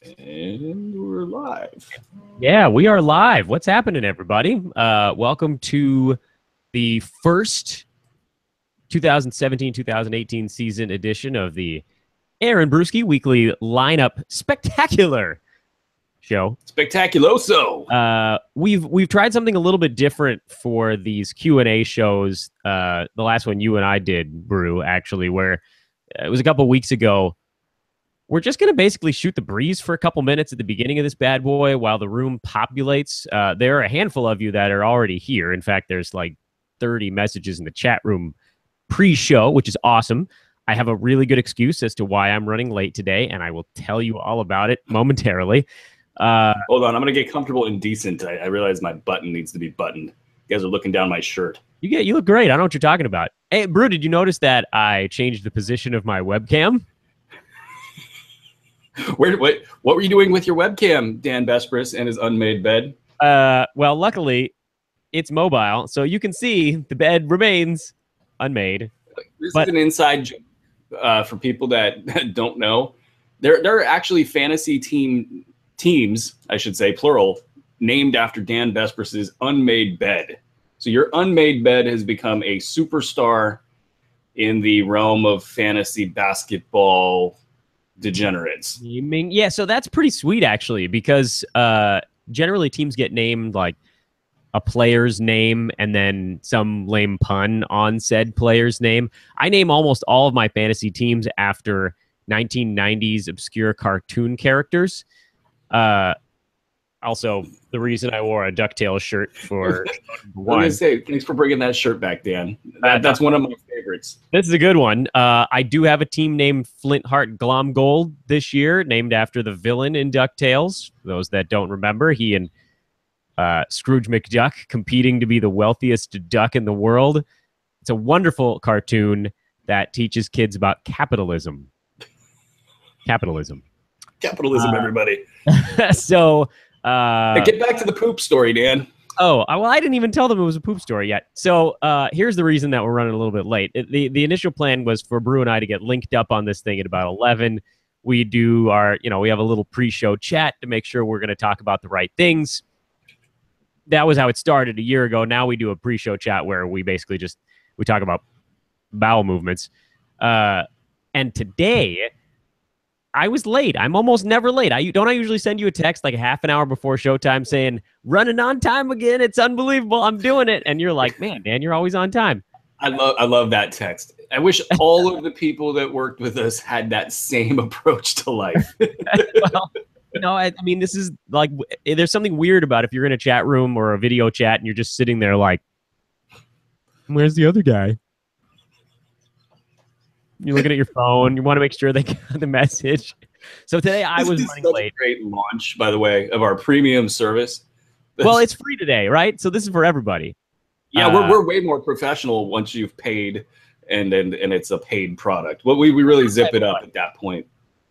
And we're live. Yeah, we are live. What's happening, everybody? Welcome to the first 2017-2018 season edition of the Aaron Bruski Weekly Lineup Spectacular Show. Spectaculoso. We've tried something a little bit different for these Q&A shows. The last one you and I did, Brew, actually, where it was a couple weeks ago. We're just going to basically shoot the breeze for a couple minutes at the beginning of this bad boy while the room populates. There are a handful of you that are already here. In fact, there's like 30 messages in the chat room pre-show, which is awesome. I have a really good excuse as to why I'm running late today, and I will tell you all about it momentarily. Hold on, I'm going to get comfortable and decent. I realize my button needs to be buttoned. You guys are looking down my shirt. You look great. I don't know what you're talking about. Hey, Brew, did you notice that I changed the position of my webcam? What were you doing with your webcam, Dan Bespris, and his unmade bed? Well, luckily, it's mobile, so you can see the bed remains unmade. This is an inside joke for people that don't know. There are actually fantasy teams, I should say, plural, named after Dan Bespris's unmade bed. So your unmade bed has become a superstar in the realm of fantasy basketball degenerates. You mean, yeah, so that's pretty sweet, actually, because generally teams get named like a player's name and then some lame pun on said player's name. I name almost all of my fantasy teams after 1990s obscure cartoon characters. Also, the reason I wore a DuckTales shirt for one. I was going to say, thanks for bringing that shirt back, Dan. That's one of my favorites. This is a good one. I do have a team named Flintheart Glomgold this year, named after the villain in DuckTales. For those that don't remember, he and Scrooge McDuck competing to be the wealthiest duck in the world. It's a wonderful cartoon that teaches kids about capitalism. Capitalism, everybody. So... get back to the poop story, Dan. Oh, well, I didn't even tell them it was a poop story yet. So here's the reason that we're running a little bit late. The initial plan was for Brew and I to get linked up on this thing at about 11. We do we have a little pre-show chat to make sure we're going to talk about the right things. That was how it started a year ago. Now we do a pre-show chat where we basically we talk about bowel movements. And today... I was late. I'm almost never late. I usually send you a text like a half an hour before showtime saying, running on time again. It's unbelievable. I'm doing it. And you're like, man, Dan, you're always on time. I love that text. I wish all of the people that worked with us had that same approach to life. Well, I mean, this is like, there's something weird about if you're in a chat room or a video chat and you're just sitting there like, where's the other guy? You're looking at your phone. You want to make sure they got the message. So today I was running late. A great launch, by the way, of our premium service. Well, it's free today, right? So this is for everybody. Yeah, we're way more professional once you've paid and it's a paid product. Well, we really zip it up at that point.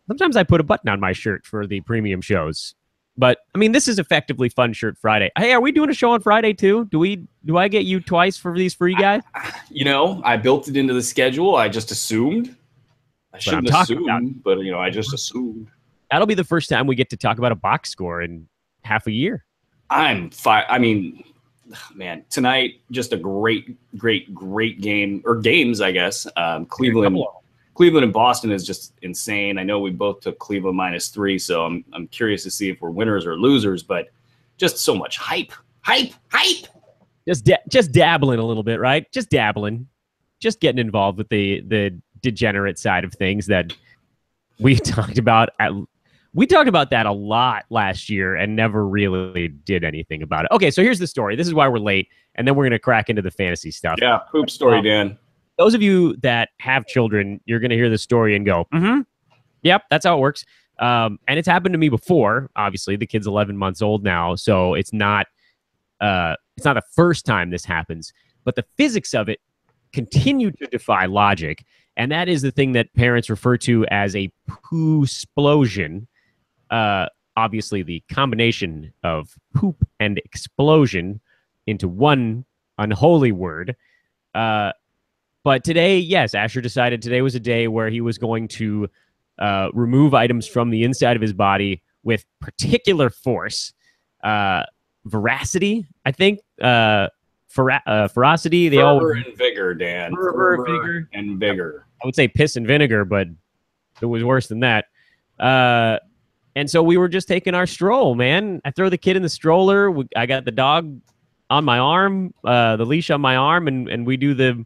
Sometimes I put a button on my shirt for the premium shows. But, I mean, this is effectively Fun Shirt Friday. Hey, are we doing a show on Friday, too? Do I get you twice for these free guys? I built it into the schedule. I just assumed. I shouldn't assume, but, I just assumed. That'll be the first time we get to talk about a box score in half a year. I'm fine. I mean, man, tonight, just a great game, or games, I guess. Cleveland and Boston is just insane. I know we both took Cleveland -3, so I'm curious to see if we're winners or losers, but just so much hype. Just dabbling a little bit, right? Just dabbling. Just getting involved with the degenerate side of things that we talked about. We talked about that a lot last year and never really did anything about it. Okay, so here's the story. This is why we're late, and then we're going to crack into the fantasy stuff. Yeah, poop story, Dan. Those of you that have children, you're going to hear the story and go, yep, that's how it works. And it's happened to me before. Obviously, the kid's 11 months old now, so it's not the first time this happens. But the physics of it continue to defy logic, and that is the thing that parents refer to as a poo-splosion. Obviously, the combination of poop and explosion into one unholy word. But today, yes, Asher decided today was a day where he was going to remove items from the inside of his body with particular force, veracity, I think, ferocity. They all Fervor and vigor, Dan. Fervor, vigor, and vigor. I would say piss and vinegar, but it was worse than that. And so we were just taking our stroll, man. I throw the kid in the stroller. I got the dog on my arm, the leash on my arm, and we do the,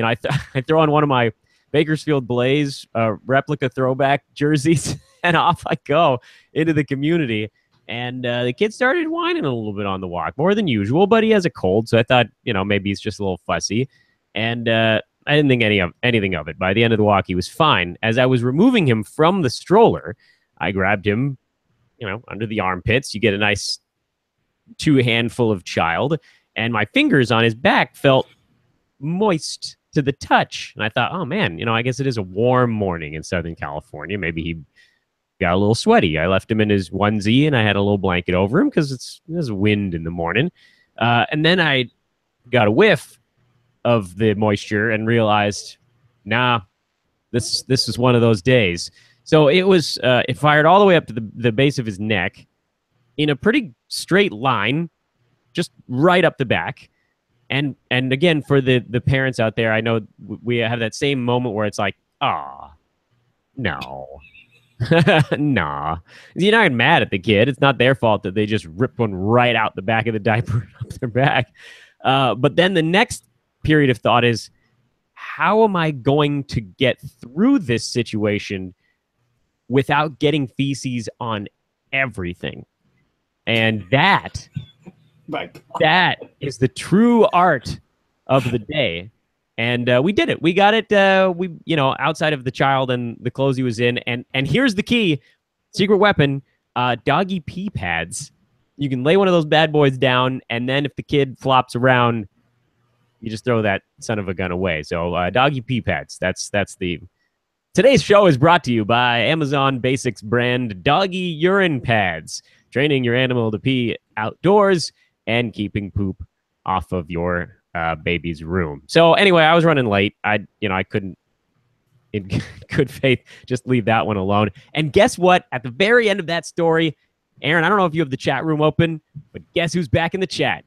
I throw on one of my Bakersfield Blaze replica throwback jerseys, and off I go into the community. And the kid started whining a little bit on the walk, more than usual, but he has a cold, so I thought, maybe he's just a little fussy. And I didn't think anything of it. By the end of the walk, he was fine. As I was removing him from the stroller, I grabbed him, under the armpits. You get a nice 2 handful of child, and my fingers on his back felt moist to the touch. And I thought, oh man, I guess it is a warm morning in Southern California. Maybe he got a little sweaty. I left him in his onesie, and I had a little blanket over him because there's wind in the morning. And then I got a whiff of the moisture and realized, nah, this is one of those days. So it fired all the way up to the base of his neck in a pretty straight line, just right up the back. And again, for the parents out there, I know we have that same moment where it's like, no. Nah. You're not mad at the kid. It's not their fault that they just ripped one right out the back of the diaper up their back. But then the next period of thought is, how am I going to get through this situation without getting feces on everything? And that is the true art of the day. And we did it. We got it. Outside of the child and the clothes he was in. And here's the key, secret weapon, doggy pee pads. You can lay one of those bad boys down, and then if the kid flops around, you just throw that son of a gun away. So doggy pee pads. That's the. Today's show is brought to you by Amazon Basics brand doggy urine pads, training your animal to pee outdoors and keeping poop off of your baby's room. So anyway, I was running late. I couldn't, in good faith, just leave that one alone. And guess what? At the very end of that story, Aaron, I don't know if you have the chat room open, but guess who's back in the chat?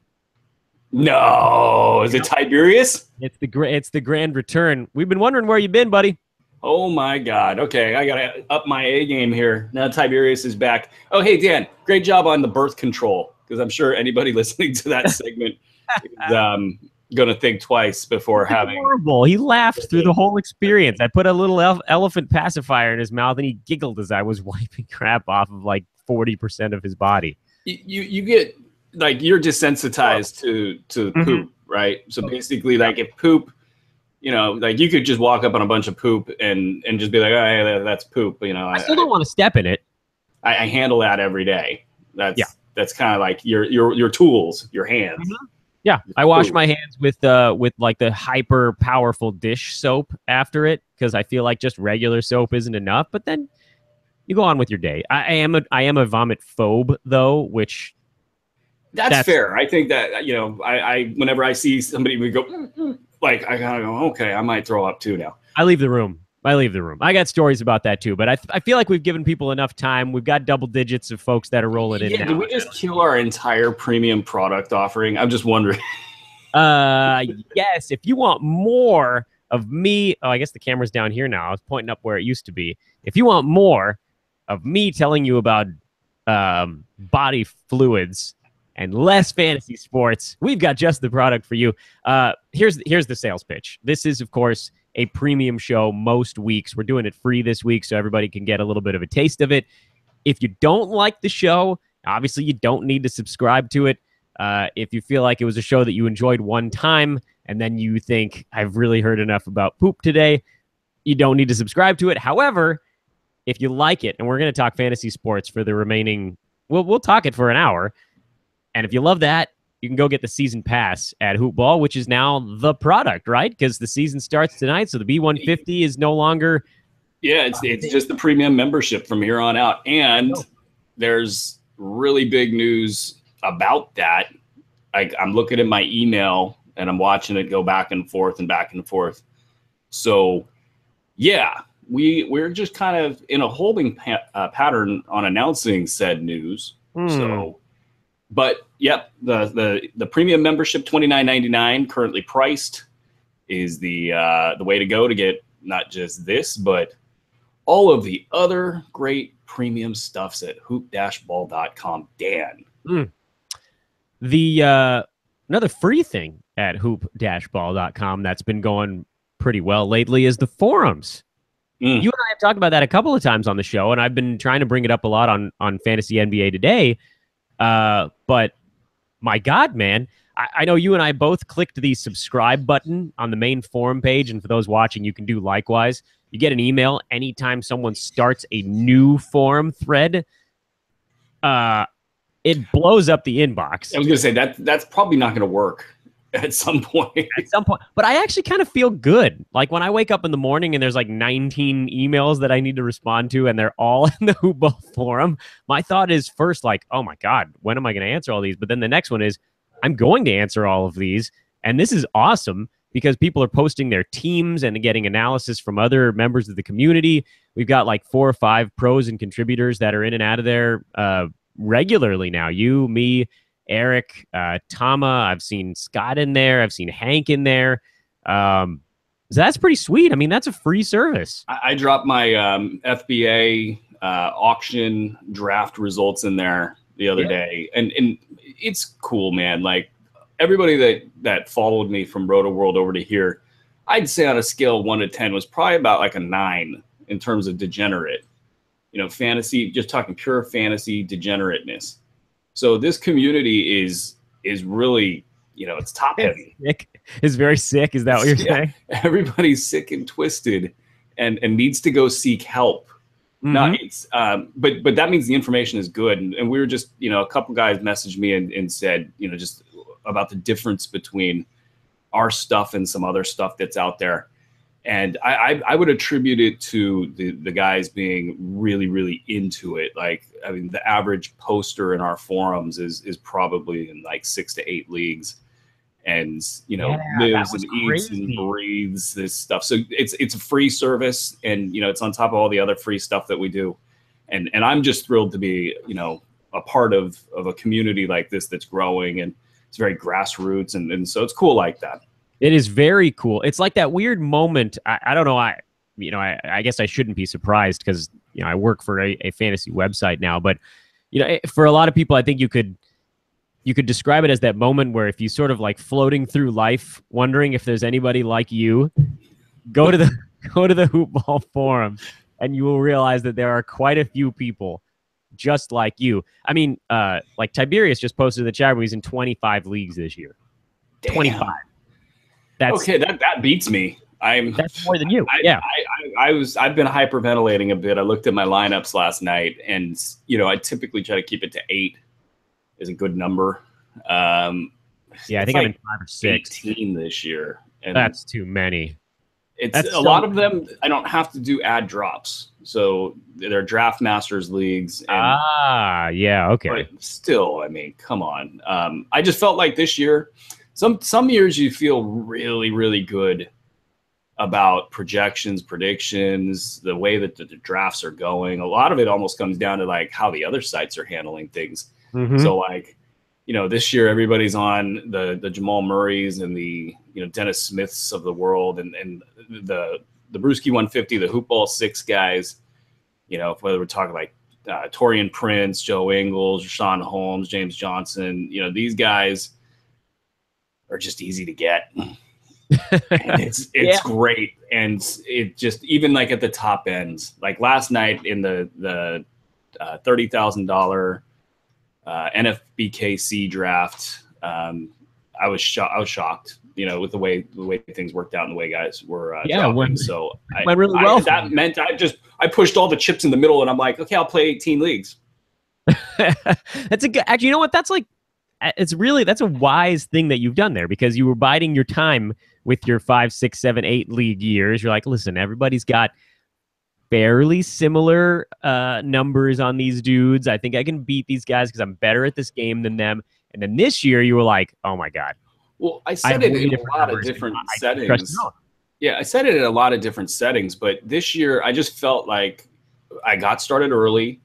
No, is it Tiberius? It's the grand return. We've been wondering where you've been, buddy. Oh my God. Okay, I gotta up my A game here. Now Tiberius is back. Oh, hey Dan, great job on the birth control, because I'm sure anybody listening to that segment is gonna think twice before having. Horrible. He laughed through the whole experience. I put a little elephant pacifier in his mouth, and he giggled as I was wiping crap off of like 40% of his body. You get, like, you're desensitized to poop, right? So basically, like, if poop, like, you could just walk up on a bunch of poop and just be like, oh, hey, that's poop. I still don't want to step in it. I handle that every day. That's kind of like your tools, your hands. Mm-hmm. Yeah, I wash my hands with like the hyper powerful dish soap after it, because I feel like just regular soap isn't enough. But then you go on with your day. I am a vomit phobe though, which that's fair. I think that I whenever I see somebody we go like, I gotta go, okay, I might throw up too now. I leave the room. I got stories about that too, but I feel like we've given people enough time. We've got double digits of folks that are rolling in now. Did we just kill our entire premium product offering? I'm just wondering. Yes, if you want more of me, I guess the camera's down here now. I was pointing up where it used to be. If you want more of me telling you about body fluids and less fantasy sports, we've got just the product for you. Here's the sales pitch. This is, of course, a premium show most weeks. We're doing it free this week so everybody can get a little bit of a taste of it. If you don't like the show, obviously you don't need to subscribe to it. If you feel like it was a show that you enjoyed one time and then you think, I've really heard enough about poop today, you don't need to subscribe to it. However, if you like it, and we're going to talk fantasy sports for the remaining, we'll talk it for an hour. And if you love that, you can go get the season pass at Hoopball, which is now the product, right? Because the season starts tonight, so the B150 is no longer. Yeah, it's just the premium membership from here on out. And there's really big news about that. I'm looking at my email, and I'm watching it go back and forth and back and forth. So, yeah, we're just kind of in a holding pattern on announcing said news. So, but yep, the premium membership $29.99 currently priced is the way to go to get not just this, but all of the other great premium stuffs at hoop-ball.com. Dan. The another free thing at hoop-ball.com that's been going pretty well lately is the forums. You and I have talked about that a couple of times on the show, and I've been trying to bring it up a lot on Fantasy NBA Today. But my God, man, I know you and I both clicked the subscribe button on the main forum page, and for those watching, you can do likewise. You get an email anytime someone starts a new forum thread. It blows up the inbox. I was going to say that's probably not going to work at some point. But I actually kind of feel good. Like when I wake up in the morning and there's like 19 emails that I need to respond to, and they're all in the Hoop Ball forum, my thought is first like, oh my God, when am I going to answer all these? But then the next one is, I'm going to answer all of these. And this is awesome because people are posting their teams and getting analysis from other members of the community. We've got like 4 or 5 pros and contributors that are in and out of there regularly now. You, me, Eric, Tama. I've seen Scott in there. I've seen Hank in there. So that's pretty sweet. I mean, that's a free service. I dropped my FBA auction draft results in there the other day, and it's cool, man. Like everybody that followed me from Roto World over to here, I'd say on a scale of 1 to 10 was probably about like a 9 in terms of degenerate. You know, fantasy, just talking pure fantasy degenerateness. So this community is really, you know, it's top heavy. It's very sick. Is that what you're saying? Everybody's sick and twisted and needs to go seek help. Not it's but that means the information is good. And we were just, you know, a couple guys messaged me and said, you know, just about the difference between our stuff and some other stuff that's out there. And I would attribute it to the guys being really, really into it. Like, I mean, the average poster in our forums is probably in like 6 to 8 leagues, and you know, lives and eats and breathes this stuff. So it's a free service, and you know, it's on top of all the other free stuff that we do. And I'm just thrilled to be, you know, a part of a community like this that's growing, and it's very grassroots, and so it's cool like that. It is very cool. It's like that weird moment. I don't know. I guess I shouldn't be surprised because, you know, I work for a fantasy website now. But, you know, for a lot of people, I think you could describe it as that moment where if you sort of like floating through life, wondering if there's anybody like you, go to the Hoop Ball forum, and you will realize that there are quite a few people just like you. I mean, like Tiberius just posted in the chat room, he's in 25 leagues this year. Damn. 25. Okay, that beats me. That's more than you. I've been hyperventilating a bit. I looked at my lineups last night, and you know, I typically try to keep it to 8 is a good number. I think I'm in 5 or 6. 18 this year, and that's too many. It's a lot of them. I don't have to do ad drops, so they're draft masters leagues. And, okay. But still, I mean, come on. I just felt like this year. Some years you feel really, really good about projections, predictions, the way that the drafts are going. A lot of it almost comes down to like how the other sites are handling things. So like, you know, this year everybody's on the Jamal Murrays and the, you know, Dennis Smiths of the world, and the Bruski 150, the Hoop Ball 6 guys, you know, whether we're talking like Torian Prince, Joe Ingles, Rashawn Holmes, James Johnson, you know, these guys are just easy to get. And it's great. And it just, even like at the top end, like last night in the $30,000 NFBKC draft, I was shocked, you know, with the way things worked out and the way guys were dropping. So went really well. That meant I pushed all the chips in the middle, and I'm like, okay, I'll play 18 leagues. That's a good, actually, you know what? That's like, that's a wise thing that you've done there, because you were biding your time with your 5, 6, 7, 8 league years. You're like, listen, everybody's got fairly similar numbers on these dudes. I think I can beat these guys because I'm better at this game than them. And then this year you were like, oh my God. Well, I said it in a lot of different settings. Yeah, I said it in a lot of different settings, but this year I just felt like I got started early.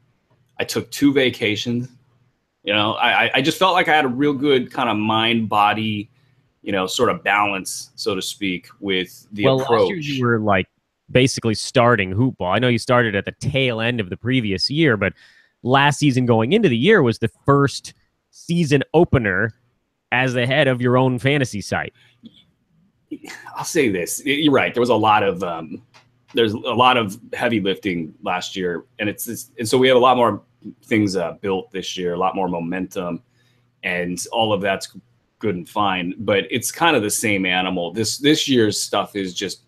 I took 2 vacations. I just felt like I had a real good kind of mind body, sort of balance, so to speak, with the Last year you approach. were like basically starting hoop ball. I know you started at the tail end of the previous year, but last season going into the year was the first season opener as the head of your own fantasy site. I'll say this: you're right. There was a lot of there's a lot of heavy lifting last year, and and so we have a lot more things built this year, a lot more momentum, and all of that's good and fine. But it's kind of the same animal. This year's stuff is just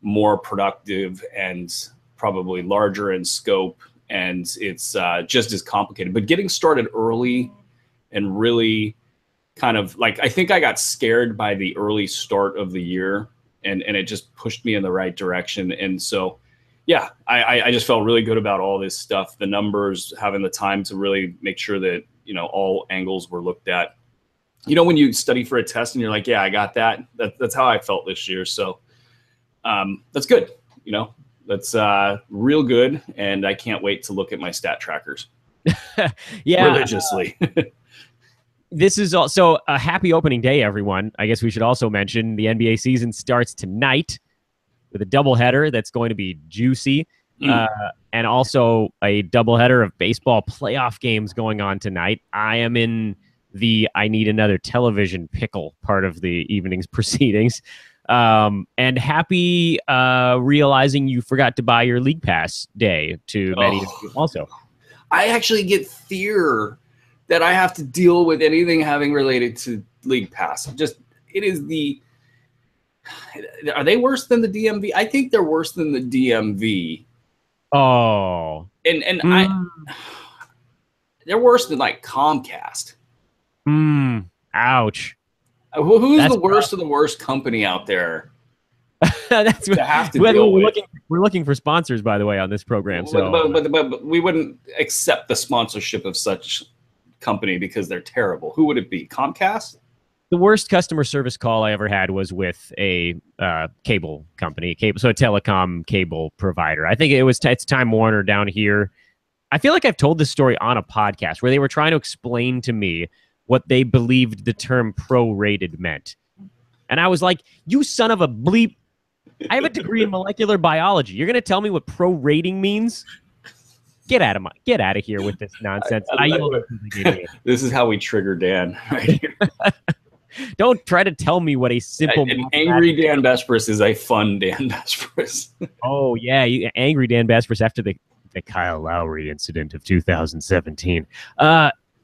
more productive and probably larger in scope, and it's just as complicated. But getting started early and really kind of like, I think I got scared by the early start of the year, and it just pushed me in the right direction. And so, yeah, I just felt really good about all this stuff, the numbers, having the time to really make sure that, all angles were looked at. When you study for a test and you're like, yeah, I got that. That's how I felt this year. So that's good. That's real good. And I can't wait to look at my stat trackers. Yeah. Religiously. This is also a happy opening day, everyone. I guess we should also mention the NBA season starts tonight with a doubleheader that's going to be juicy, and also a doubleheader of baseball playoff games going on tonight. I am in the I need another television pickle part of the evening's proceedings. And happy realizing you forgot to buy your League Pass day to many of you also. I actually get fear that I have to deal with anything having related to League Pass. Are they worse than the DMV? I think they're worse than the DMV. Oh. And they're worse than like Comcast. Ouch. Who's the worst of the worst company out there? That's what have to deal with. We're looking for sponsors, by the way, on this program. So, but we wouldn't accept the sponsorship of such company because they're terrible. Who would it be? Comcast? The worst customer service call I ever had was with a cable company, so a telecom cable provider. I think it's Time Warner down here. I feel like I've told this story on a podcast where they were trying to explain to me what they believed the term prorated meant. And I was like, you son of a bleep. I have a degree in molecular biology. You're going to tell me what prorating means? Get out of here with this nonsense. This is how we trigger Dan right here. Don't try to tell me what a simple... An angry Dan Besbris is a fun Dan Besbris. Oh, yeah. Angry Dan Besbris after the Kyle Lowry incident of 2017.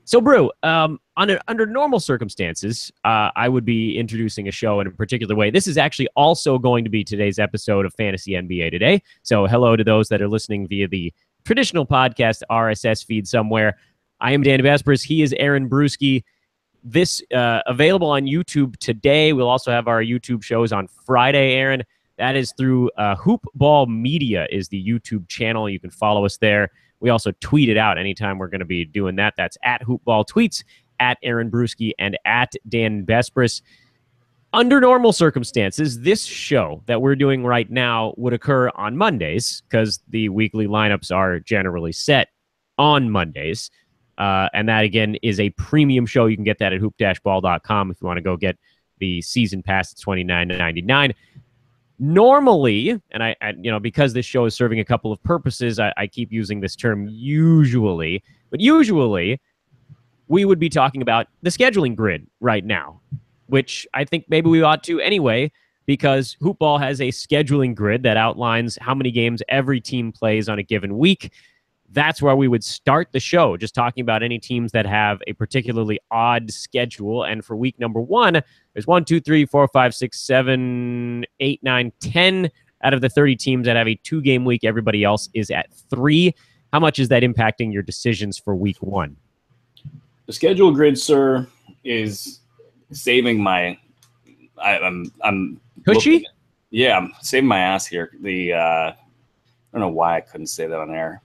So, Brew, under normal circumstances, I would be introducing a show in a particular way. This is actually also going to be today's episode of Fantasy NBA Today. So hello to those that are listening via the traditional podcast RSS feed somewhere. I am Dan Besbris. He is Aaron Bruski. This available on YouTube today. We'll also have our YouTube shows on Friday, Aaron. That is through Hoop Ball Media is the YouTube channel. You can follow us there. We also tweet it out anytime we're going to be doing that. That's at Hoopball Tweets, at Aaron Bruski, and at Dan Besbris. Under normal circumstances, this show that we're doing right now would occur on Mondays because the weekly lineups are generally set on Mondays. And that, again, is a premium show. You can get that at hoop-ball.com if you want to go get the season pass. It's $29.99. Normally, and I because this show is serving a couple of purposes, I keep using this term usually, but usually we would be talking about the scheduling grid right now, which I think maybe we ought to anyway, because Hoopball has a scheduling grid that outlines how many games every team plays on a given week. That's where we would start the show, just talking about any teams that have a particularly odd schedule. And for week number 1, there's 1, 2, 3, 4, 5, 6, 7, 8, 9, 10 out of the 30 teams that have a 2-game week. Everybody else is at 3. How much is that impacting your decisions for week 1? The schedule grid, sir, is saving my. I'm Cushy? Yeah, I'm saving my ass here. I don't know why I couldn't say that on air.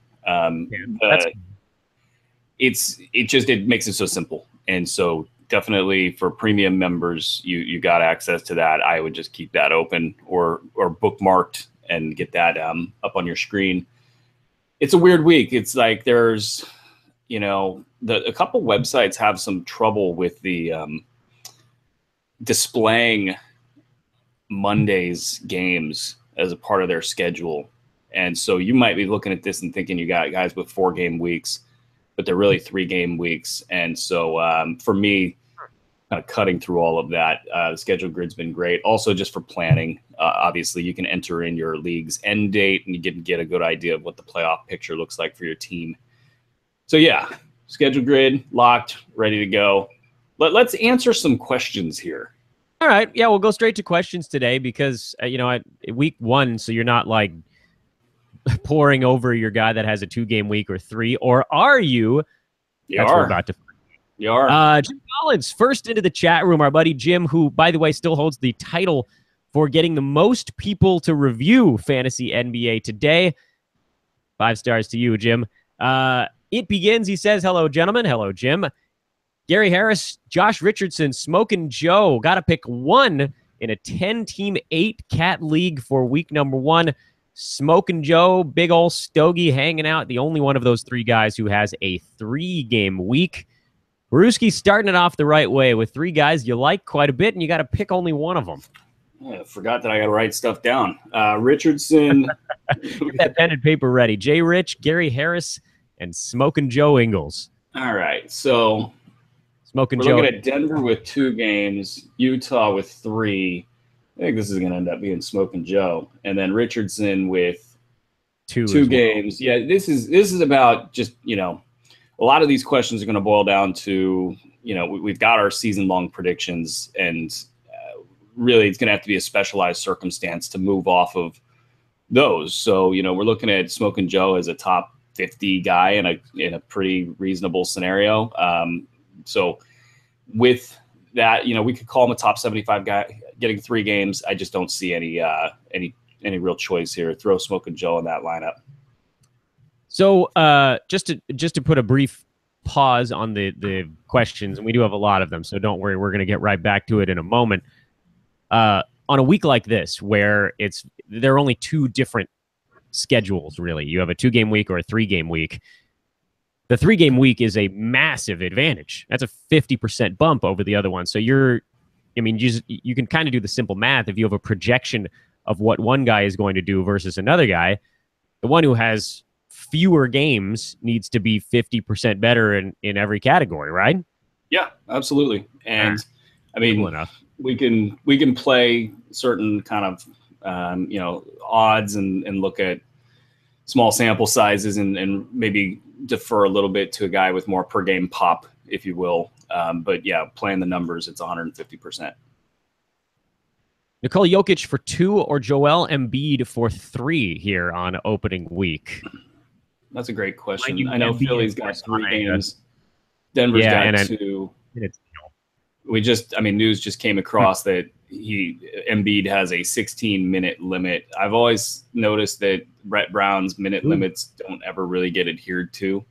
It makes it so simple and so definitely for premium members, you got access to that. I would just keep that open or bookmarked and get that up on your screen. It's a weird week. It's like there's, a couple websites have some trouble with the displaying Monday's games as a part of their schedule. And so you might be looking at this and thinking you got guys with 4-game weeks, but they're really 3-game weeks. And so for me, kind of cutting through all of that, the schedule grid's been great. Also, just for planning, obviously you can enter in your league's end date and you can get a good idea of what the playoff picture looks like for your team. So yeah, schedule grid locked, ready to go. Let's answer some questions here. All right. Yeah, we'll go straight to questions today because, week 1, so you're not like pouring over your guy that has a 2-game week or 3, or are you? That's what we're about to find. You are. Jim Collins, first into the chat room. Our buddy Jim, who, by the way, still holds the title for getting the most people to review Fantasy NBA today. 5 stars to you, Jim. It begins, he says, hello, gentlemen. Hello, Jim. Gary Harris, Josh Richardson, Smokin' Joe. Got to pick one in a 10-team 8-cat league for week number 1. Smokin' Joe, big ol' stogie hanging out. The only one of those 3 guys who has a 3-game week. Bruski starting it off the right way with 3 guys you like quite a bit, and you got to pick only one of them. I forgot that I got to write stuff down. Richardson. Get that pen and paper ready. Jay Rich, Gary Harris, and Smokin' Joe Ingles. All right, so Smokin' we're Joe. looking at Denver with 2 games, Utah with 3. I think this is going to end up being Smokin' Joe, and then Richardson with 2 games. Well. Yeah, this is about just a lot of these questions are going to boil down to we've got our season-long predictions, and really it's going to have to be a specialized circumstance to move off of those. So we're looking at Smokin' Joe as a top 50 guy in a pretty reasonable scenario. So with that, we could call him a top 75 guy getting 3 games. I just don't see any real choice here. Throw Smokin' Joe in that lineup. So just to put a brief pause on the questions, and we do have a lot of them, so don't worry, we're going to get right back to it in a moment. On a week like this, where there are only 2 different schedules, really. You have a 2-game week or a 3-game week. The 3-game week is a massive advantage. That's a 50% bump over the other one. So you can kind of do the simple math. If you have a projection of what one guy is going to do versus another guy, the one who has fewer games needs to be 50% better in every category, right? Yeah, absolutely. And cool we can play certain kind of odds and look at small sample sizes and maybe defer a little bit to a guy with more per game pop, if you will. But yeah, playing the numbers, it's 150%. Nikola Jokic for 2 or Joel Embiid for 3 here on opening week? That's a great question. I know Philly's got 3 games. Denver's got 2. News just came across that Embiid has a 16-minute limit. I've always noticed that Brett Brown's minute limits don't ever really get adhered to.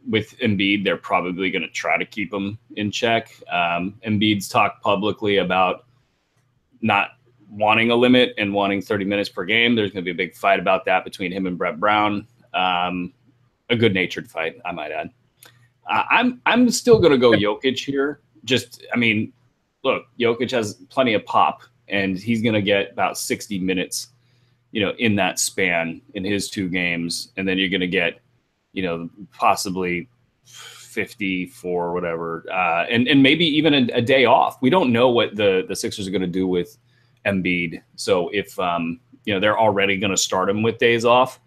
With Embiid, they're probably going to try to keep him in check. Embiid's talked publicly about not wanting a limit and wanting 30 minutes per game. There's going to be a big fight about that between him and Brett Brown. A good-natured fight, I might add. I'm still going to go Jokic here. Look, Jokic has plenty of pop, and he's going to get about 60 minutes, in that span in his 2 games, and then you're going to get, possibly 50 for whatever, and maybe even a day off. We don't know what the Sixers are going to do with Embiid. So if they're already going to start him with days off,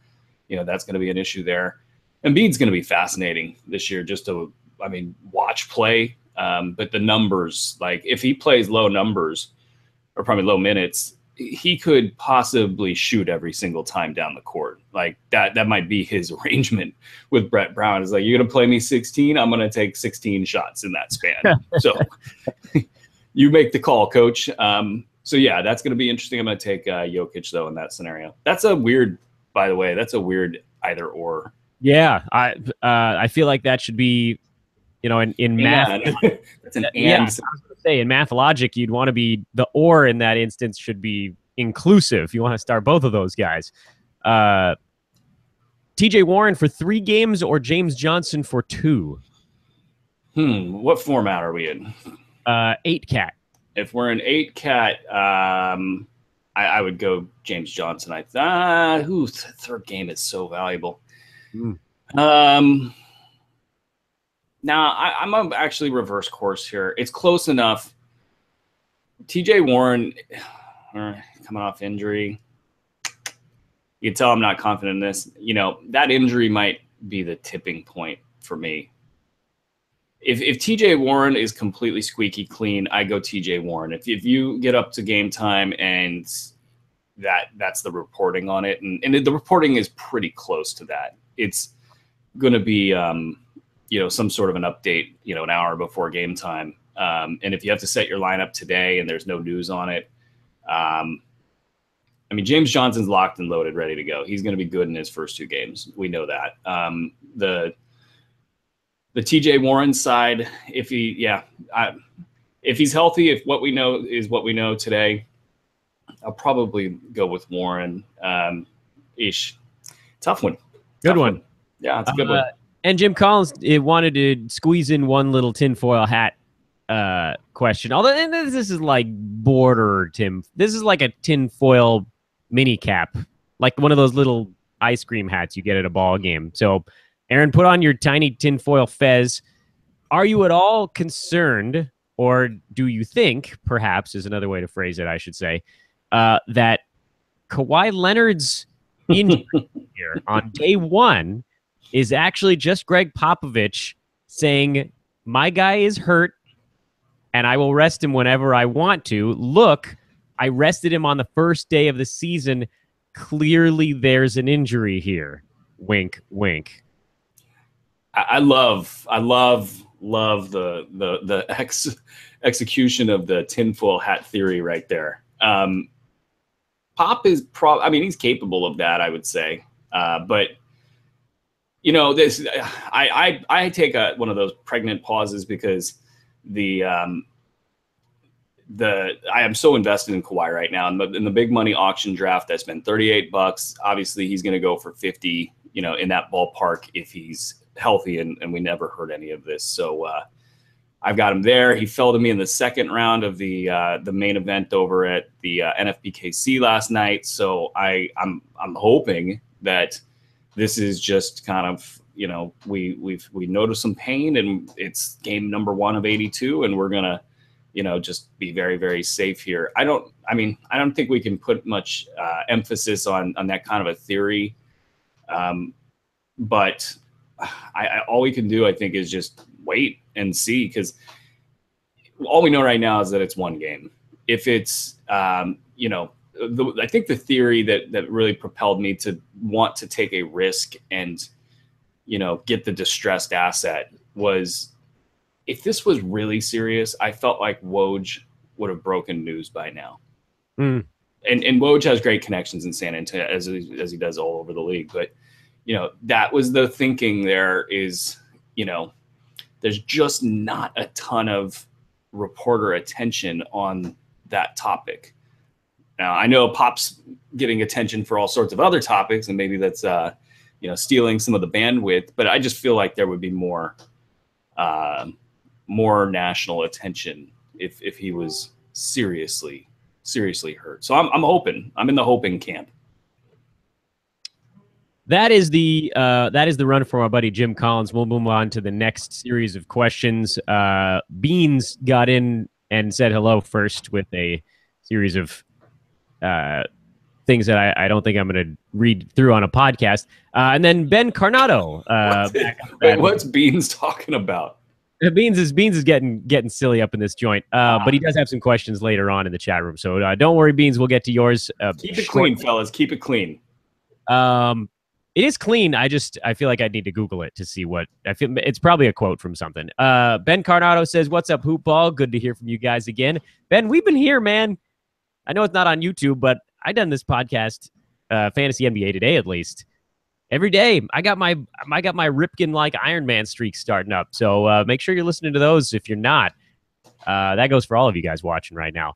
that's going to be an issue there. Embiid's going to be fascinating this year just to, watch play. But the numbers, like if he plays low numbers or probably low minutes, he could possibly shoot every single time down the court. Like that might be his arrangement with Brett Brown. It's like, you're going to play me 16. I'm going to take 16 shots in that span. So you make the call, coach. So yeah, that's going to be interesting. I'm going to take Jokic though in that scenario. By the way, that's a weird either or. Yeah, I feel like that should be You know, in math, that's an and. Yeah, I was gonna say in math logic, you'd want to be the or in that instance should be inclusive. You want to start both of those guys. TJ Warren for 3 games or James Johnson for 2? What format are we in? 8-cat. If we're in 8-cat, I would go James Johnson. Third game is so valuable. Now, I'm actually reverse course here. It's close enough. TJ Warren, coming off injury. You can tell I'm not confident in this. You know, that injury might be the tipping point for me. If TJ Warren is completely squeaky clean, I go TJ Warren. If you get up to game time and that's the reporting on it, and the reporting is pretty close to that. It's going to be some sort of an update, an hour before game time. And if you have to set your lineup today and there's no news on it, James Johnson's locked and loaded, ready to go. He's going to be good in his first 2 games. We know that. The TJ Warren side, if he's healthy, if what we know is what we know today, I'll probably go with Warren. Tough one. Good one. Yeah, it's a good one. And Jim Collins wanted to squeeze in one little tinfoil hat question. Although this is like border, Tim. This is like a tinfoil mini cap, like one of those little ice cream hats you get at a ball game. So, Aaron, put on your tiny tinfoil fez. Are you at all concerned, or do you think, perhaps is another way to phrase it, I should say, that Kawhi Leonard's injury here on day 1 is actually just Greg Popovich saying, my guy is hurt, and I will rest him whenever I want to. Look, I rested him on the first day of the season. Clearly there's an injury here. Wink, wink. I love the execution of the tinfoil hat theory right there. Pop is he's capable of that, I would say. But this I take one of those pregnant pauses because I am so invested in Kawhi right now. In the big money auction draft, I spent $38. Obviously, he's going to go for 50, in that ballpark if he's healthy, and we never heard any of this. So I've got him there. He fell to me in the second round of the main event over at the NFBKC last night. So I'm hoping that this is just kind of, we noticed some pain, and it's game number 1 of 82, and we're gonna, just be very, very safe here. I don't think we can put much emphasis on that kind of a theory, but all we can do, I think, is just wait and see, because all we know right now is that it's 1 game. If it's, I think the theory that really propelled me to want to take a risk and, get the distressed asset was, if this was really serious, I felt like Woj would have broken news by now. And Woj has great connections in San Antonio, as he does all over the league. But, that was the thinking there is, there's just not a ton of reporter attention on that topic. Now, I know Pop's getting attention for all sorts of other topics, and maybe that's, stealing some of the bandwidth, but I just feel like there would be more national attention if he was seriously hurt. So I'm hoping. I'm in the hoping camp. That is the run for our buddy Jim Collins. We'll move on to the next series of questions. Beans got in and said hello first with a series of things that I don't think I'm going to read through on a podcast. And then Ben Carnato. What's Beans talking about? Beans is getting silly up in this joint, but he does have some questions later on in the chat room. So don't worry, Beans. We'll get to yours. Keep it clean, fellas. Keep it clean. It is clean. I feel like I need to Google it to see what I feel. It's probably a quote from something. Ben Carnato says, "What's up, Hoop Ball? Good to hear from you guys again." Ben, we've been here, man. I know it's not on YouTube, but I done this podcast, Fantasy NBA Today at least, every day. I got my Ripken like Iron Man streak starting up. So make sure you're listening to those. If you're not, that goes for all of you guys watching right now.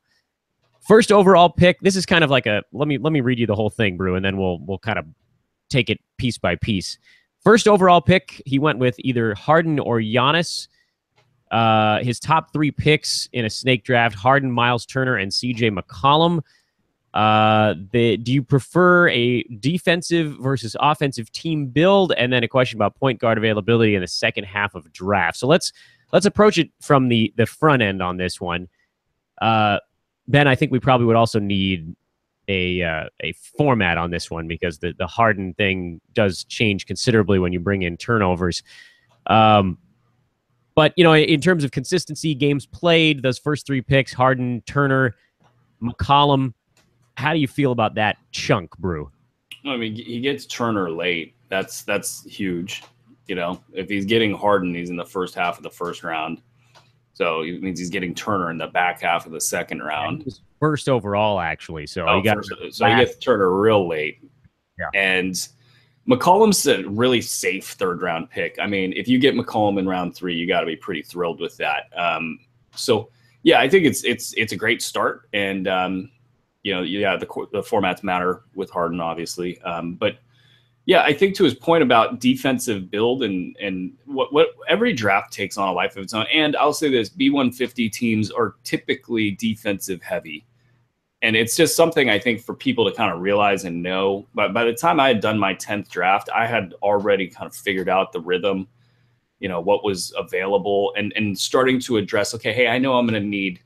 First overall pick. This is kind of like a let me read you the whole thing, Brew, and then we'll kind of take it piece by piece. First overall pick, he went with either Harden or Giannis. His top 3 picks in a snake draft: Harden, Miles Turner, and CJ McCollum. Do you prefer a defensive versus offensive team build? And then a question about point guard availability in the second half of draft. So let's approach it from the front end on this one. Ben, I think we probably would also need a format on this one because the Harden thing does change considerably when you bring in turnovers. But, in terms of consistency, games played, those first 3 picks, Harden, Turner, McCollum, how do you feel about that chunk, Brew? I mean, he gets Turner late. That's huge. If he's getting Harden, he's in the first half of the first round. So it means he's getting Turner in the back half of the second round. Yeah, first overall, actually. So he gets Turner real late. Yeah. And McCollum's a really safe third round pick. I mean, if you get McCollum in round 3, you got to be pretty thrilled with that. So yeah, I think it's a great start. And the formats matter with Harden, obviously. But yeah, I think to his point about defensive build and what every draft takes on a life of its own. And I'll say this, B150 teams are typically defensive heavy. And it's just something I think for people to kind of realize and know. But by the time I had done my 10th draft, I had already kind of figured out the rhythm, what was available and starting to address, okay, hey, I know I'm going to need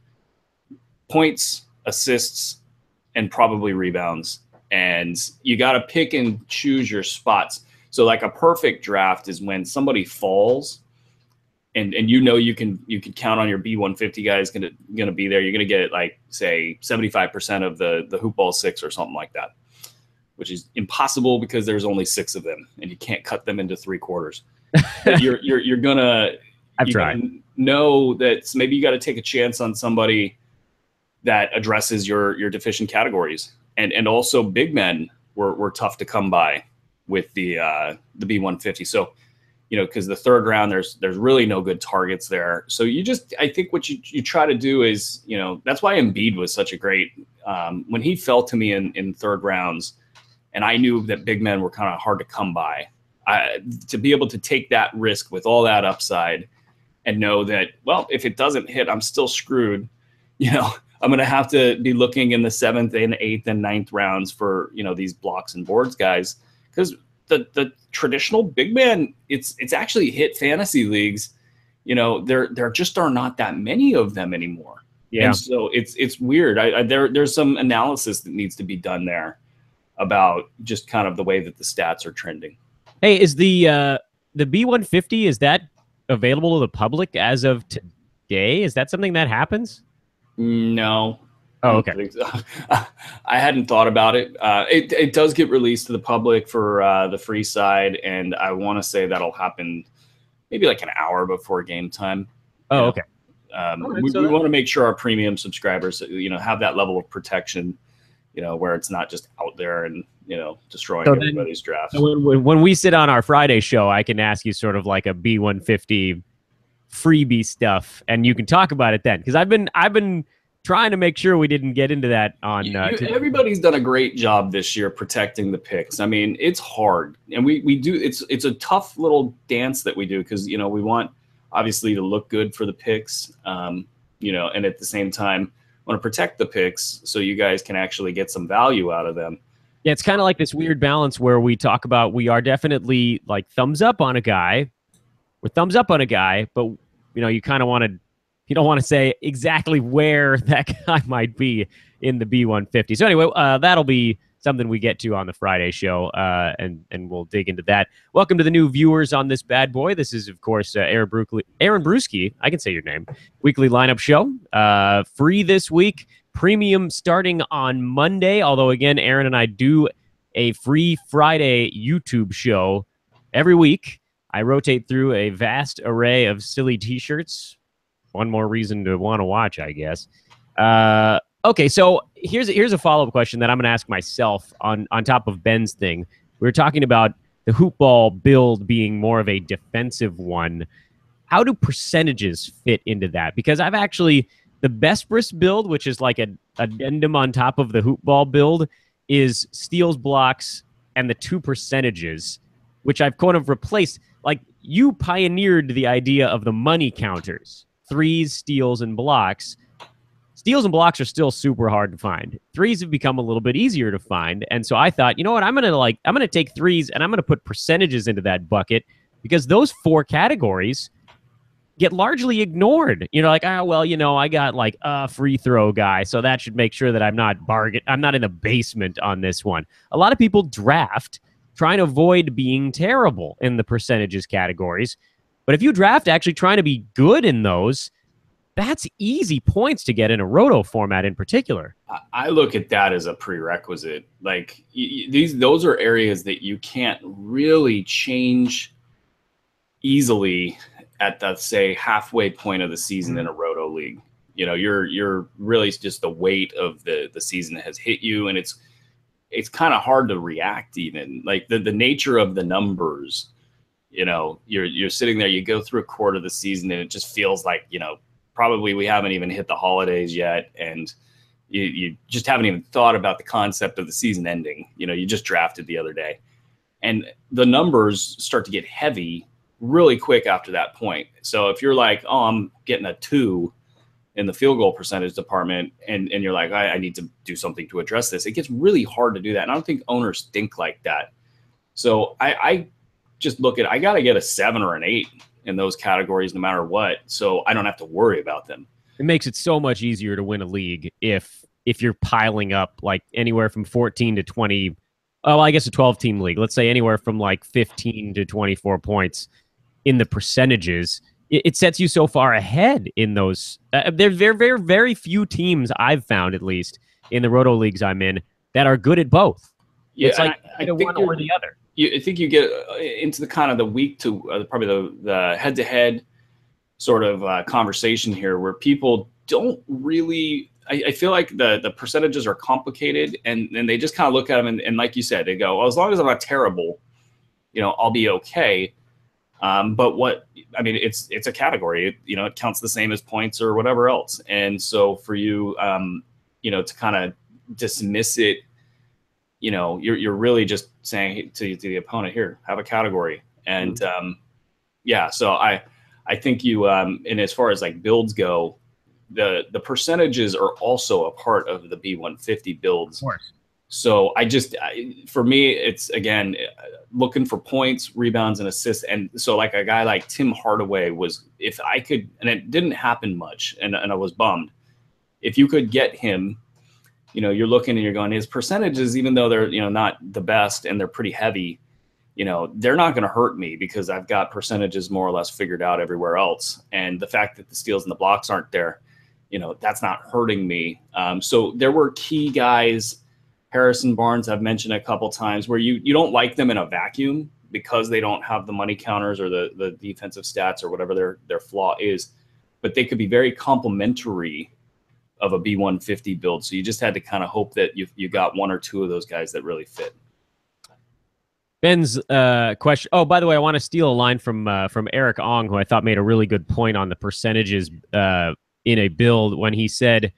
points, assists, and probably rebounds. And you got to pick and choose your spots. So like a perfect draft is when somebody falls and you can count on your B150 guy is going to be there. You're going to get like, say, 75% of the hoop ball 6 or something like that, which is impossible because there's only 6 of them and you can't cut them into 3 quarters. You're going to know that maybe you got to take a chance on somebody that addresses your deficient categories. And also big men were tough to come by with the B150. So, because the third round, there's really no good targets there. So I think what you try to do is, that's why Embiid was such a great, when he fell to me in third rounds, and I knew that big men were kind of hard to come by, to be able to take that risk with all that upside and know that, well, if it doesn't hit, I'm still screwed, I'm going to have to be looking in the 7th and 8th and 9th rounds for, these blocks and boards guys. Because the traditional big man, it's actually hit fantasy leagues. There just are not that many of them anymore. Yeah. And so it's weird. There's some analysis that needs to be done there about just kind of the way that the stats are trending. Hey, is the B150, is that available to the public as of today? Is that something that happens? No. Oh, okay. I hadn't thought about it. It does get released to the public for the free side, and I want to say that'll happen maybe like an hour before game time. Oh, okay. We want to make sure our premium subscribers, have that level of protection, where it's not just out there and destroying everybody's drafts. When we sit on our Friday show, I can ask you sort of like a B150 freebie stuff, and you can talk about it then, because I've been trying to make sure we didn't get into that on everybody's done a great job this year protecting the picks. I mean, it's hard, and we do it's a tough little dance that we do, because we want obviously to look good for the picks, and at the same time want to protect the picks so you guys can actually get some value out of them. Yeah, it's kind of like this weird balance where we talk about we are definitely like thumbs up on a guy. We're thumbs up on a guy, but you kind of you don't want to say exactly where that guy might be in the B150. So anyway, that'll be something we get to on the Friday show, and we'll dig into that. Welcome to the new viewers on this bad boy. This is, of course, Aaron Bruski. I can say your name. Weekly lineup show. Free this week. Premium starting on Monday. Although, again, Aaron and I do a free Friday YouTube show every week. I rotate through a vast array of silly T-shirts. One more reason to want to watch, I guess. Okay, so here's a follow-up question that I'm going to ask myself on top of Ben's thing. We were talking about the hoop ball build being more of a defensive one, how do percentages fit into that? Because I've actually, the Bespris build, which is like an addendum on top of the hoop ball build, is steals, blocks, and the 2 percentages, which I've kind of replaced. Like, you pioneered the idea of the money counters, threes, steals, and blocks. Steals and blocks are still super hard to find. Threes have become a little bit easier to find. And so I thought, you know what, I'm gonna take threes and I'm gonna put percentages into that bucket, because those 4 categories get largely ignored. Like, well, I got like a free throw guy, so that should make sure that I'm not in the basement on this one. A lot of people draft trying to avoid being terrible in the percentages categories. But if you draft actually trying to be good in those, that's easy points to get in a roto format in particular. I look at that as a prerequisite. Like, those are areas that you can't really change easily at the, say, halfway point of the season in a roto league. You're really just the weight of the season has hit you, and it's kind of hard to react. Even like the nature of the numbers, you're sitting there, you go through a quarter of the season and it just feels like, probably we haven't even hit the holidays yet, and you just haven't even thought about the concept of the season ending. You just drafted the other day, and the numbers start to get heavy really quick after that point. So if you're like, oh, I'm getting a 2 in the field goal percentage department, and you're like, I need to do something to address this, it gets really hard to do that. And I don't think owners think like that. So I just look at, I got to get a 7 or an 8 in those categories no matter what, so I don't have to worry about them. It makes it so much easier to win a league if you're piling up like anywhere from 14 to 20. Oh, I guess a 12-team league. Let's say anywhere from like 15 to 24 points in the percentages. It sets you so far ahead in those. There's very, very, very few teams I've found, at least in the roto leagues I'm in, that are good at both. Yeah, it's like either one or the other. I think you get into the kind of the week to probably the head-to-head sort of conversation here, where people don't really. I feel like the percentages are complicated, and they just kind of look at them and like you said, they go, well, as long as I'm not terrible, I'll be okay. But it's a category. It counts the same as points or whatever else. And so for you, to kind of dismiss it, you're really just saying to the opponent, here, have a category. And so I think you, and as far as like builds go, the percentages are also a part of the B150 builds. Of course. So for me, it's again looking for points, rebounds, and assists. And so like a guy like Tim Hardaway was, if I could, and it didn't happen much, and I was bummed. If you could get him, you're looking and you're going, his percentages, even though they're not the best and they're pretty heavy, they're not going to hurt me because I've got percentages more or less figured out everywhere else. And the fact that the steals and the blocks aren't there, that's not hurting me. So there were key guys. Harrison Barnes, I've mentioned a couple times, where you don't like them in a vacuum because they don't have the money counters or the defensive stats or whatever their flaw is, but they could be very complementary of a B150 build. So you just had to kind of hope that you got 1 or 2 of those guys that really fit. Ben's question. Oh, by the way, I want to steal a line from Eric Ong, who I thought made a really good point on the percentages in a build, when he said,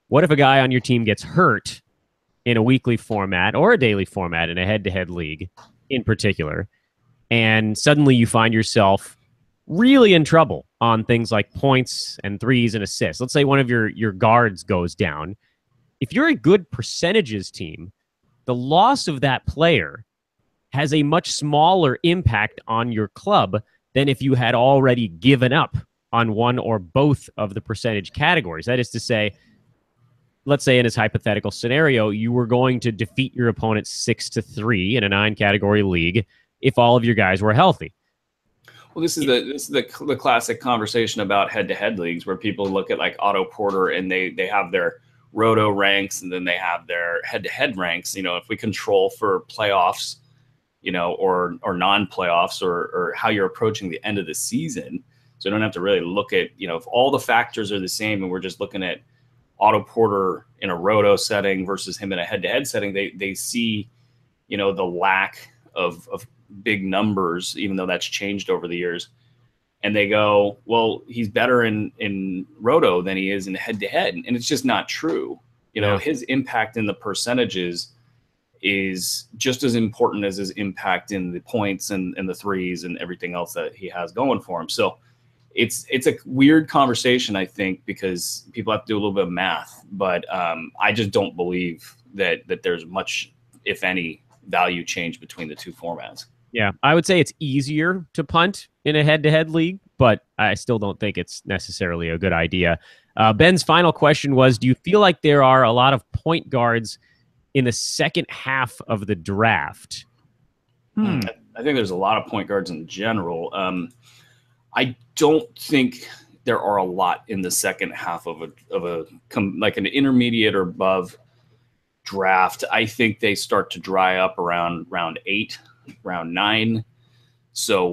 what if a guy on your team gets hurt in a weekly format or a daily format in a head-to-head league in particular, and suddenly you find yourself really in trouble on things like points and threes and assists. Let's say one of your guards goes down. If you're a good percentages team, the loss of that player has a much smaller impact on your club than if you had already given up on one or both of the percentage categories. That is to say, let's say in his hypothetical scenario, you were going to defeat your opponent 6-3 in a 9-category league if all of your guys were healthy. Well, this is the classic conversation about head-to-head leagues, where people look at like Otto Porter and they have their roto ranks and then they have their head-to-head ranks. If we control for playoffs, or non-playoffs, or how you're approaching the end of the season, so you don't have to really look at if all the factors are the same and we're just looking at Otto Porter in a roto setting versus him in a head-to-head setting, they see, the lack of big numbers, even though that's changed over the years. And they go, well, he's better in roto than he is in head-to-head. And it's just not true. You know, his impact in the percentages is just as important as his impact in the points and the threes and everything else that he has going for him. So it's a weird conversation, I think, because people have to do a little bit of math. But I just don't believe that there's much, if any, value change between the two formats. Yeah, I would say it's easier to punt in a head-to-head league, but I still don't think it's necessarily a good idea. Ben's final question was, do you feel like there are a lot of point guards in the second half of the draft? I think there's a lot of point guards in general. I don't think there are a lot in the second half of like an intermediate or above draft. I think they start to dry up around round 8, round 9. So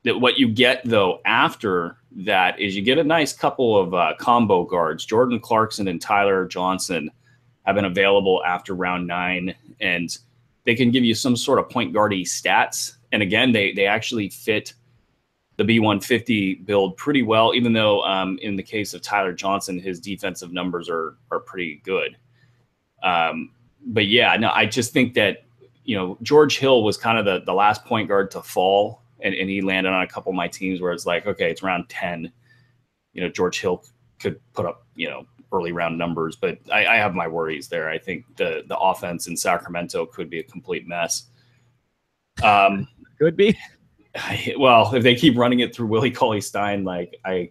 what you get though after that is you get a nice couple of combo guards. Jordan Clarkson and Tyler Johnson have been available after round 9, and they can give you some sort of point guardy stats. And again, they actually fit the B150 build pretty well, even though in the case of Tyler Johnson, his defensive numbers are pretty good. But yeah, no, I just think that, you know, George Hill was kind of the last point guard to fall, and he landed on a couple of my teams where it's like, okay, it's round 10. You know, George Hill could put up, you know, early round numbers, but I have my worries there. I think the offense in Sacramento could be a complete mess. Could be. Well, if they keep running it through Willie Cauley-Stein, I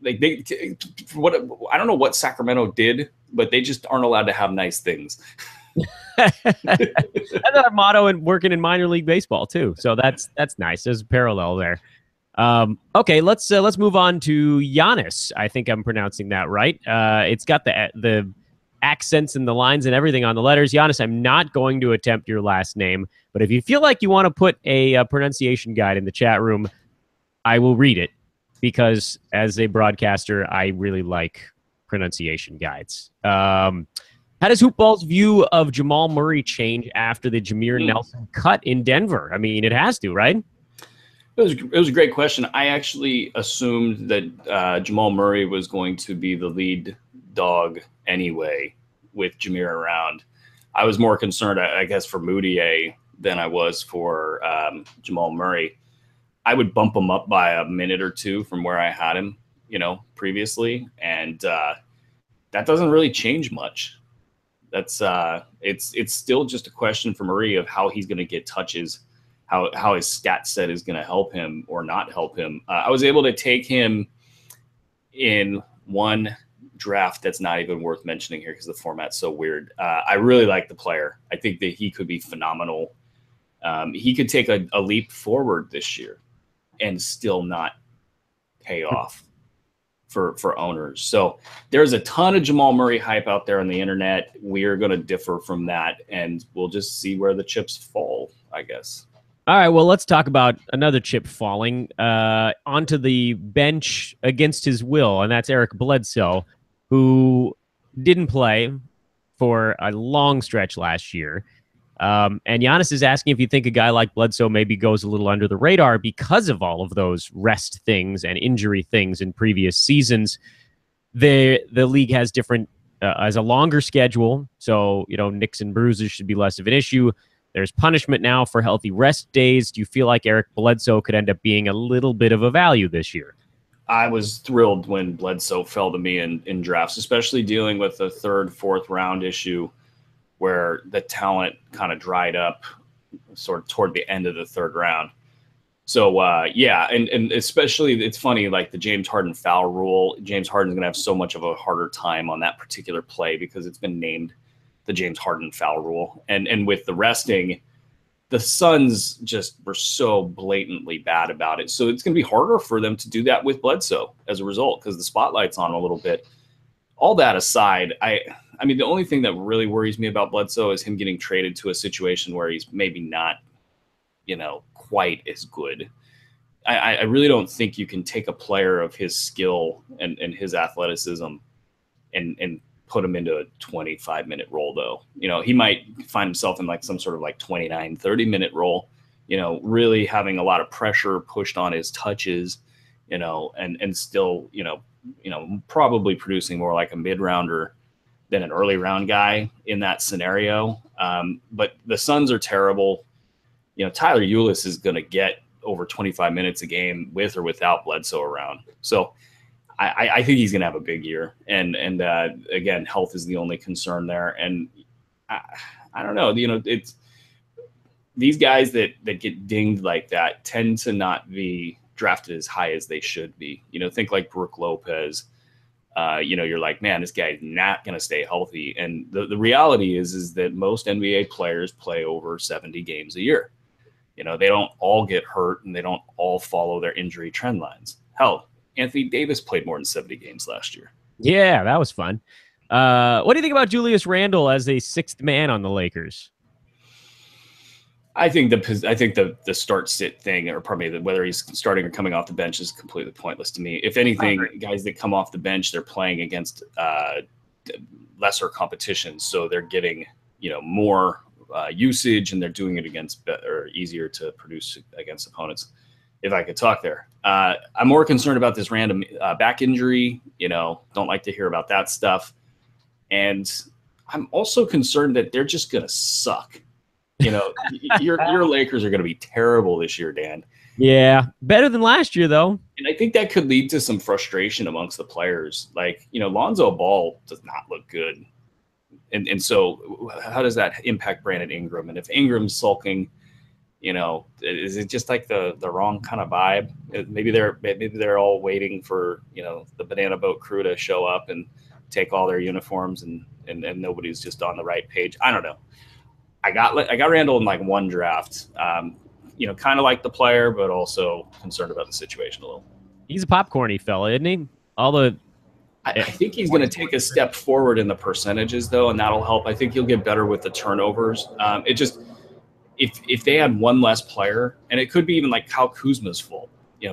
don't know what Sacramento did, but they just aren't allowed to have nice things. That's our motto in working in minor league baseball too. So that's nice. There's a parallel there. Okay, let's move on to Giannis. I think I'm pronouncing that right. It's got the accents and the lines and everything on the letters. Giannis, I'm not going to attempt your last name, but if you feel like you want to put a pronunciation guide in the chat room, I will read it, because as a broadcaster, I really like pronunciation guides. How does Hoopball's view of Jamal Murray change after the Jameer Nelson cut in Denver? I mean, it has to, right? It was a great question. I actually assumed that Jamal Murray was going to be the lead dog anyway with Jameer around. I was more concerned, I guess, for Moutier than I was for Jamal Murray. I would bump him up by a minute or two from where I had him, you know, previously, and that doesn't really change much. That's it's still just a question for Murray of how he's going to get touches, how his stat set is going to help him or not help him. I was able to take him in one draft that's not even worth mentioning here because the format's so weird. I really like the player. I think that he could be phenomenal. He could take a leap forward this year and still not pay off for owners. So there's a ton of Jamal Murray hype out there on the internet. We're going to differ from that, and we'll just see where the chips fall, I guess. All right, well, let's talk about another chip falling onto the bench against his will, and that's Eric Bledsoe, who didn't play for a long stretch last year. And Giannis is asking if you think a guy like Bledsoe maybe goes a little under the radar because of all of those rest things and injury things in previous seasons. The league has has a longer schedule, so, you know, nicks and bruises should be less of an issue. There's punishment now for healthy rest days. Do you feel like Eric Bledsoe could end up being a little bit of a value this year? I was thrilled when Bledsoe fell to me in drafts, especially dealing with the 3rd, 4th round issue where the talent kind of dried up sort of toward the end of the 3rd round. So, yeah, and especially it's funny, like the James Harden foul rule. James Harden's going to have so much of a harder time on that particular play because it's been named the James Harden foul rule. And with the resting, the Suns just were so blatantly bad about it. So it's going to be harder for them to do that with Bledsoe as a result because the spotlight's on a little bit. All that aside, I mean, the only thing that really worries me about Bledsoe is him getting traded to a situation where he's maybe not, you know, quite as good. I really don't think you can take a player of his skill and his athleticism and put him into a 25-minute role, though. You know, he might find himself in like some sort of like 29, 30-minute role, really having a lot of pressure pushed on his touches, and still, probably producing more like a mid-rounder than an early round guy in that scenario. But the Suns are terrible. Tyler Ulis is going to get over 25 minutes a game with or without Bledsoe around. So I think he's going to have a big year. And again, health is the only concern there. And I don't know, it's these guys that get dinged like that tend to not be drafted as high as they should be. Think like Brook Lopez. You're like, man, this guy's not going to stay healthy. And the reality is that most NBA players play over 70 games a year. They don't all get hurt and they don't all follow their injury trend lines. Hell, Anthony Davis played more than 70 games last year. Yeah, that was fun. What do you think about Julius Randle as a sixth man on the Lakers? I think the start sit thing, or probably whether he's starting or coming off the bench, is completely pointless to me. If anything, guys that come off the bench, they're playing against lesser competition, so they're getting more usage, and they're doing it against or easier to produce against opponents. If I could talk there, I'm more concerned about this random back injury. Don't like to hear about that stuff, and I'm also concerned that they're just gonna suck. Your Lakers are going to be terrible this year, Dan. Yeah, better than last year, though. And I think that could lead to some frustration amongst the players. Like, Lonzo Ball does not look good. And so how does that impact Brandon Ingram? And if Ingram's sulking, is it just like the wrong kind of vibe? Maybe they're all waiting for, the Banana Boat crew to show up and take all their uniforms and nobody's just on the right page. I don't know. I got Randall in like one draft, kind of like the player, but also concerned about the situation a little. He's a popcorny fella, isn't he? I think he's going to take a step forward in the percentages, though, and that'll help. I think he'll get better with the turnovers. If they had one less player, and it could be even like Kyle Kuzma's fault.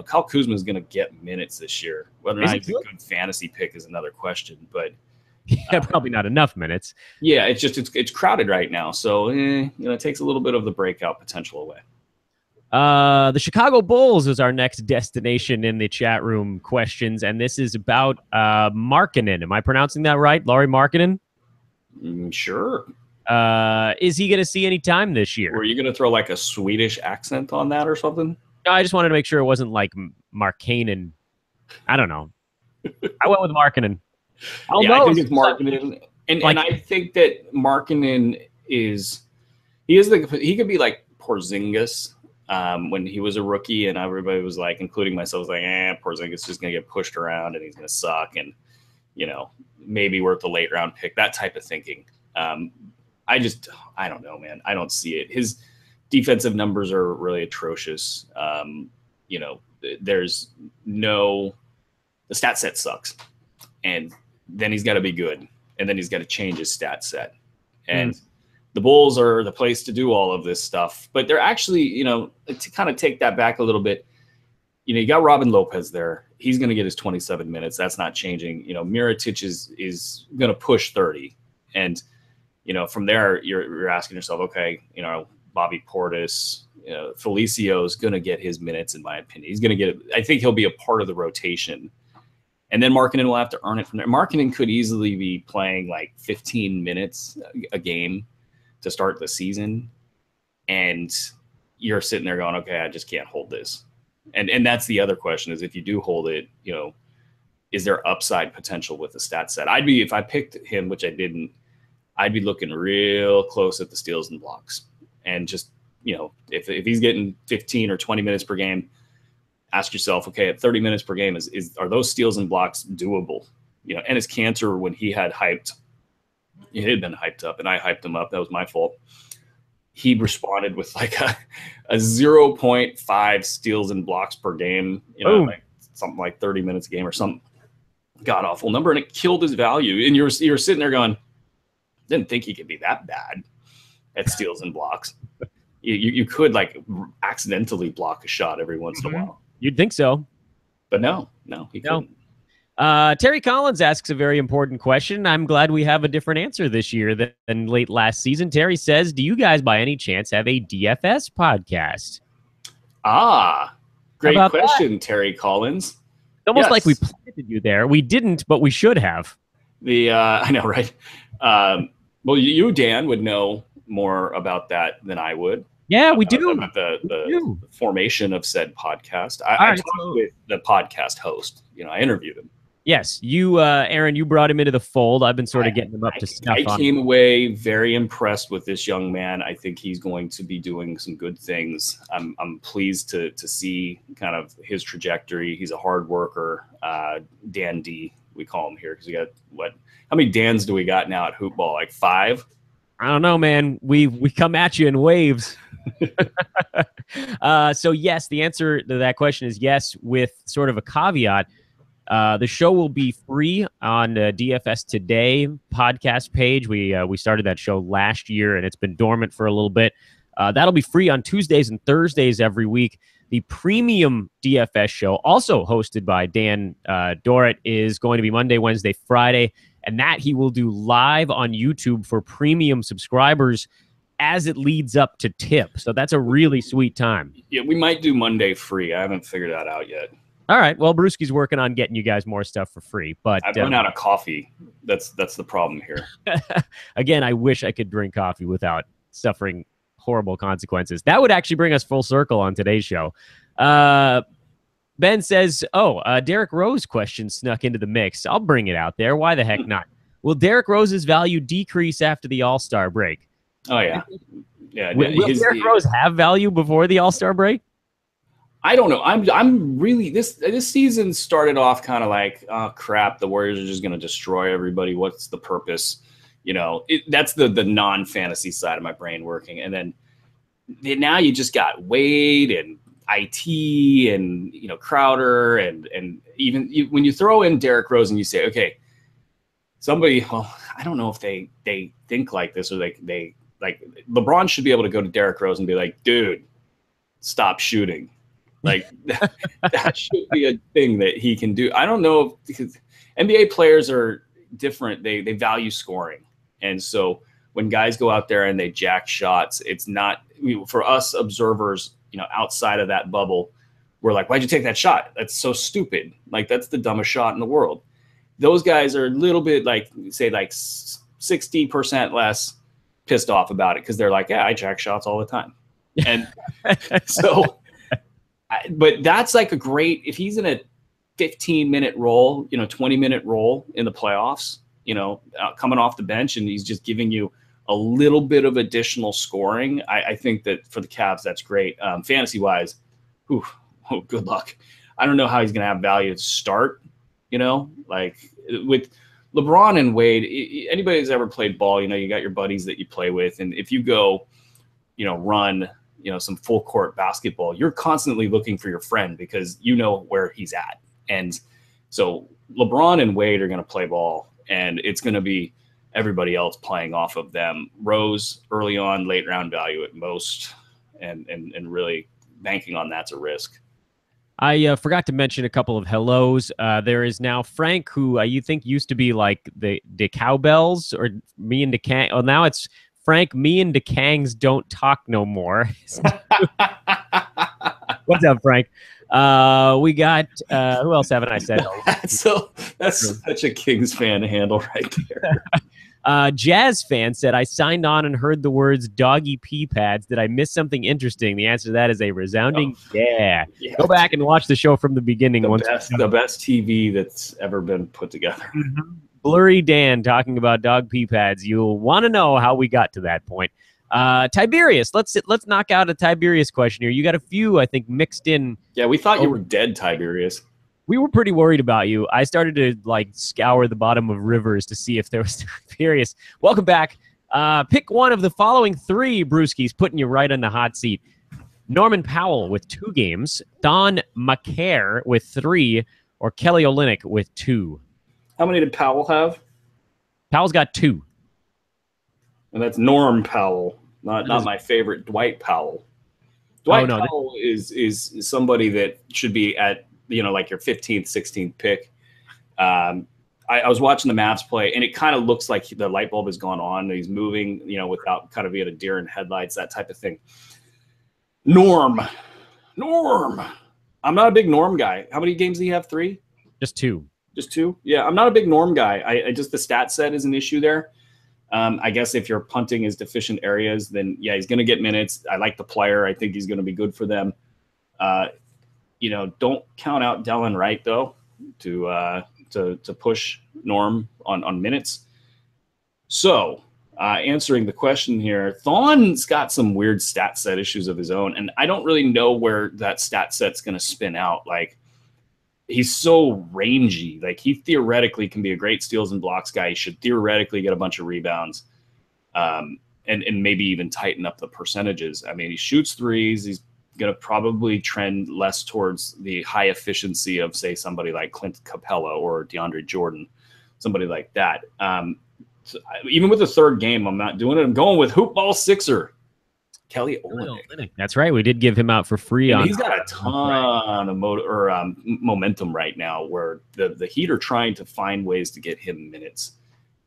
Kyle Kuzma is going to get minutes this year. Whether or not he's a good fantasy pick is another question, but. Yeah, probably not enough minutes. Yeah, it's crowded right now, so it takes a little bit of the breakout potential away. The Chicago Bulls is our next destination in the chat room questions, and this is about Markkanen. Am I pronouncing that right? Lauri Markkanen? Sure. Is he going to see any time this year? Were you going to throw like a Swedish accent on that or something? No, I just wanted to make sure it wasn't like Markkanen. I don't know. I went with Markkanen. I think it's Markkanen, and I think that Markkanen he could be like Porzingis when he was a rookie, and everybody was like, including myself, was like, Porzingis is just gonna get pushed around and he's gonna suck, and maybe worth a late round pick, that type of thinking. I don't know, man. I don't see it. His defensive numbers are really atrocious. There's the stat set sucks, and then he's got to be good, and then he's got to change his stat set. And the Bulls are the place to do all of this stuff. But they're actually, to kind of take that back a little bit, you got Robin Lopez there. He's going to get his 27 minutes. That's not changing. Mirotic is going to push 30. And, from there, you're asking yourself, okay, Bobby Portis, Felicio is going to get his minutes, in my opinion. He's going to I think he'll be a part of the rotation. And then Markkanen will have to earn it from there. Markkanen could easily be playing like 15 minutes a game to start the season. And you're sitting there going, okay, I just can't hold this. And that's the other question, is if you do hold it, is there upside potential with the stat set? If I picked him, which I didn't, I'd be looking real close at the steals and blocks. And just, if he's getting 15 or 20 minutes per game, ask yourself, okay, at 30 minutes per game, are those steals and blocks doable? And his Cantor, when he had been hyped up, and I hyped him up. That was my fault. He responded with like a 0.5 steals and blocks per game, like something like 30 minutes a game or some god awful number, and it killed his value. And you're sitting there going, didn't think he could be that bad at steals and blocks. You could like accidentally block a shot every once in a while. You'd think so. But no, he couldn't. Terry Collins asks a very important question. I'm glad we have a different answer this year than late last season. Terry says, do you guys by any chance have a DFS podcast? Great about question, Terry Collins. Almost like we Yes. planted you there. We didn't, but we should have. I know, right? Well, you, Dan, would know more about that than I would. Yeah, we do. About the formation of said podcast. I right, talked with the podcast host. I interviewed him. Yes, you, Aaron, you brought him into the fold. I've been sort of getting him up to snuff. I came away very impressed with this young man. I think he's going to be doing some good things. I'm pleased to see kind of his trajectory. He's a hard worker. Dan D, we call him here, because we got how many Dans do we got now at hoop ball? Like 5? I don't know, man. We come at you in waves. So yes, the answer to that question is yes, with sort of a caveat. The show will be free on the DFS Today podcast page. We started that show last year, and it's been dormant for a little bit. That'll be free on Tuesdays and Thursdays every week. The premium DFS show, also hosted by Dan Dorrit, is going to be Monday, Wednesday, Friday, and that he will do live on YouTube for premium subscribers as it leads up to tip. So that's a really sweet time. Yeah, we might do Monday free. I haven't figured that out yet. All right. Well, Bruski's working on getting you guys more stuff for free, but I've run out of coffee. That's the problem here. Again, I wish I could drink coffee without suffering horrible consequences. That would actually bring us full circle on today's show. Ben says, Derrick Rose question snuck into the mix. I'll bring it out there. Why the heck not? Will Derrick Rose's value decrease after the All-Star break? Oh, yeah. Yeah. Will Derrick Rose have value before the All-Star break? I don't know. I'm really this season started off kind of like, oh crap, the Warriors are just going to destroy everybody. What's the purpose? That's the non-fantasy side of my brain working. And then now you just got Wade and IT and Crowder and even when you throw in Derrick Rose and you say, okay, somebody, well, I don't know if they think like this, or they like LeBron should be able to go to Derrick Rose and be like, dude, stop shooting. Like that should be a thing that he can do. I don't know, because NBA players are different. They value scoring. And so when guys go out there and they jack shots, it's not, for us observers, outside of that bubble, we're like, why'd you take that shot? That's so stupid. Like, that's the dumbest shot in the world. Those guys are a little bit like, say, like 60% less pissed off about it, because they're like, yeah, I jack shots all the time. And so... But that's like a great, if he's in a 15-minute role, 20-minute role in the playoffs, coming off the bench, and he's just giving you a little bit of additional scoring. I think that for the Cavs, that's great. Fantasy-wise, good luck. I don't know how he's going to have value to start, like with LeBron and Wade. Anybody who's ever played ball, you got your buddies that you play with. And if you go, run – some full court basketball, you're constantly looking for your friend because where he's at. And so LeBron and Wade are going to play ball, and it's going to be everybody else playing off of them. Rose early on, late round value at most, and really banking on that's a risk. I forgot to mention a couple of hellos. There is now Frank, who you think used to be like the cowbells, or me and DeCang. Oh, now it's Frank, me and DeCangs don't talk no more. What's up, Frank? We got, who else haven't I said? That's such a Kings fan handle right there. Jazz fan said, I signed on and heard the words doggy pee pads. Did I miss something interesting? The answer to that is a resounding yeah. Go back and watch the show from the beginning. The best TV that's ever been put together. Mm-hmm. Blurry Dan talking about dog pee pads. You'll want to know how we got to that point. Tiberius, let's knock out a Tiberius question here. You got a few, I think, mixed in. Yeah, we thought you were dead, Tiberius. We were pretty worried about you. I started to scour the bottom of rivers to see if there was Tiberius. Welcome back. Pick one of the following 3, Brewskis, putting you right on the hot seat. Norman Powell with 2 games, Don McCare with 3, or Kelly Olynyk with 2. How many did Powell have? Powell's got 2. And that's Norm Powell, not my favorite Dwight Powell. Powell is somebody that should be at, like your 15th, 16th pick. I was watching the Mavs play, and it kind of looks like the light bulb has gone on. He's moving, without kind of being a deer in headlights, that type of thing. Norm Norm. I'm not a big Norm guy. How many games do you have? 3? Just 2. Just 2? Yeah, I'm not a big Norm guy. I just the stat set is an issue there. I guess if your punting is deficient areas, then yeah, he's going to get minutes. I like the player. I think he's going to be good for them. Don't count out Dallin Wright though to push Norm on minutes. So answering the question here, Thon's got some weird stat set issues of his own, and I don't really know where that stat set's going to spin out. Like, he's so rangy. Like, he theoretically can be a great steals and blocks guy. He should theoretically get a bunch of rebounds, and maybe even tighten up the percentages. I mean, he shoots threes. He's going to probably trend less towards the high efficiency of, say, somebody like Clint Capella or DeAndre Jordan, somebody like that. So even with the third game, I'm not doing it. I'm going with Hoopball Sixer, Kelly Olynyk. That's right. We did give him out for free. He's got a ton of momentum right now, where the Heat are trying to find ways to get him minutes.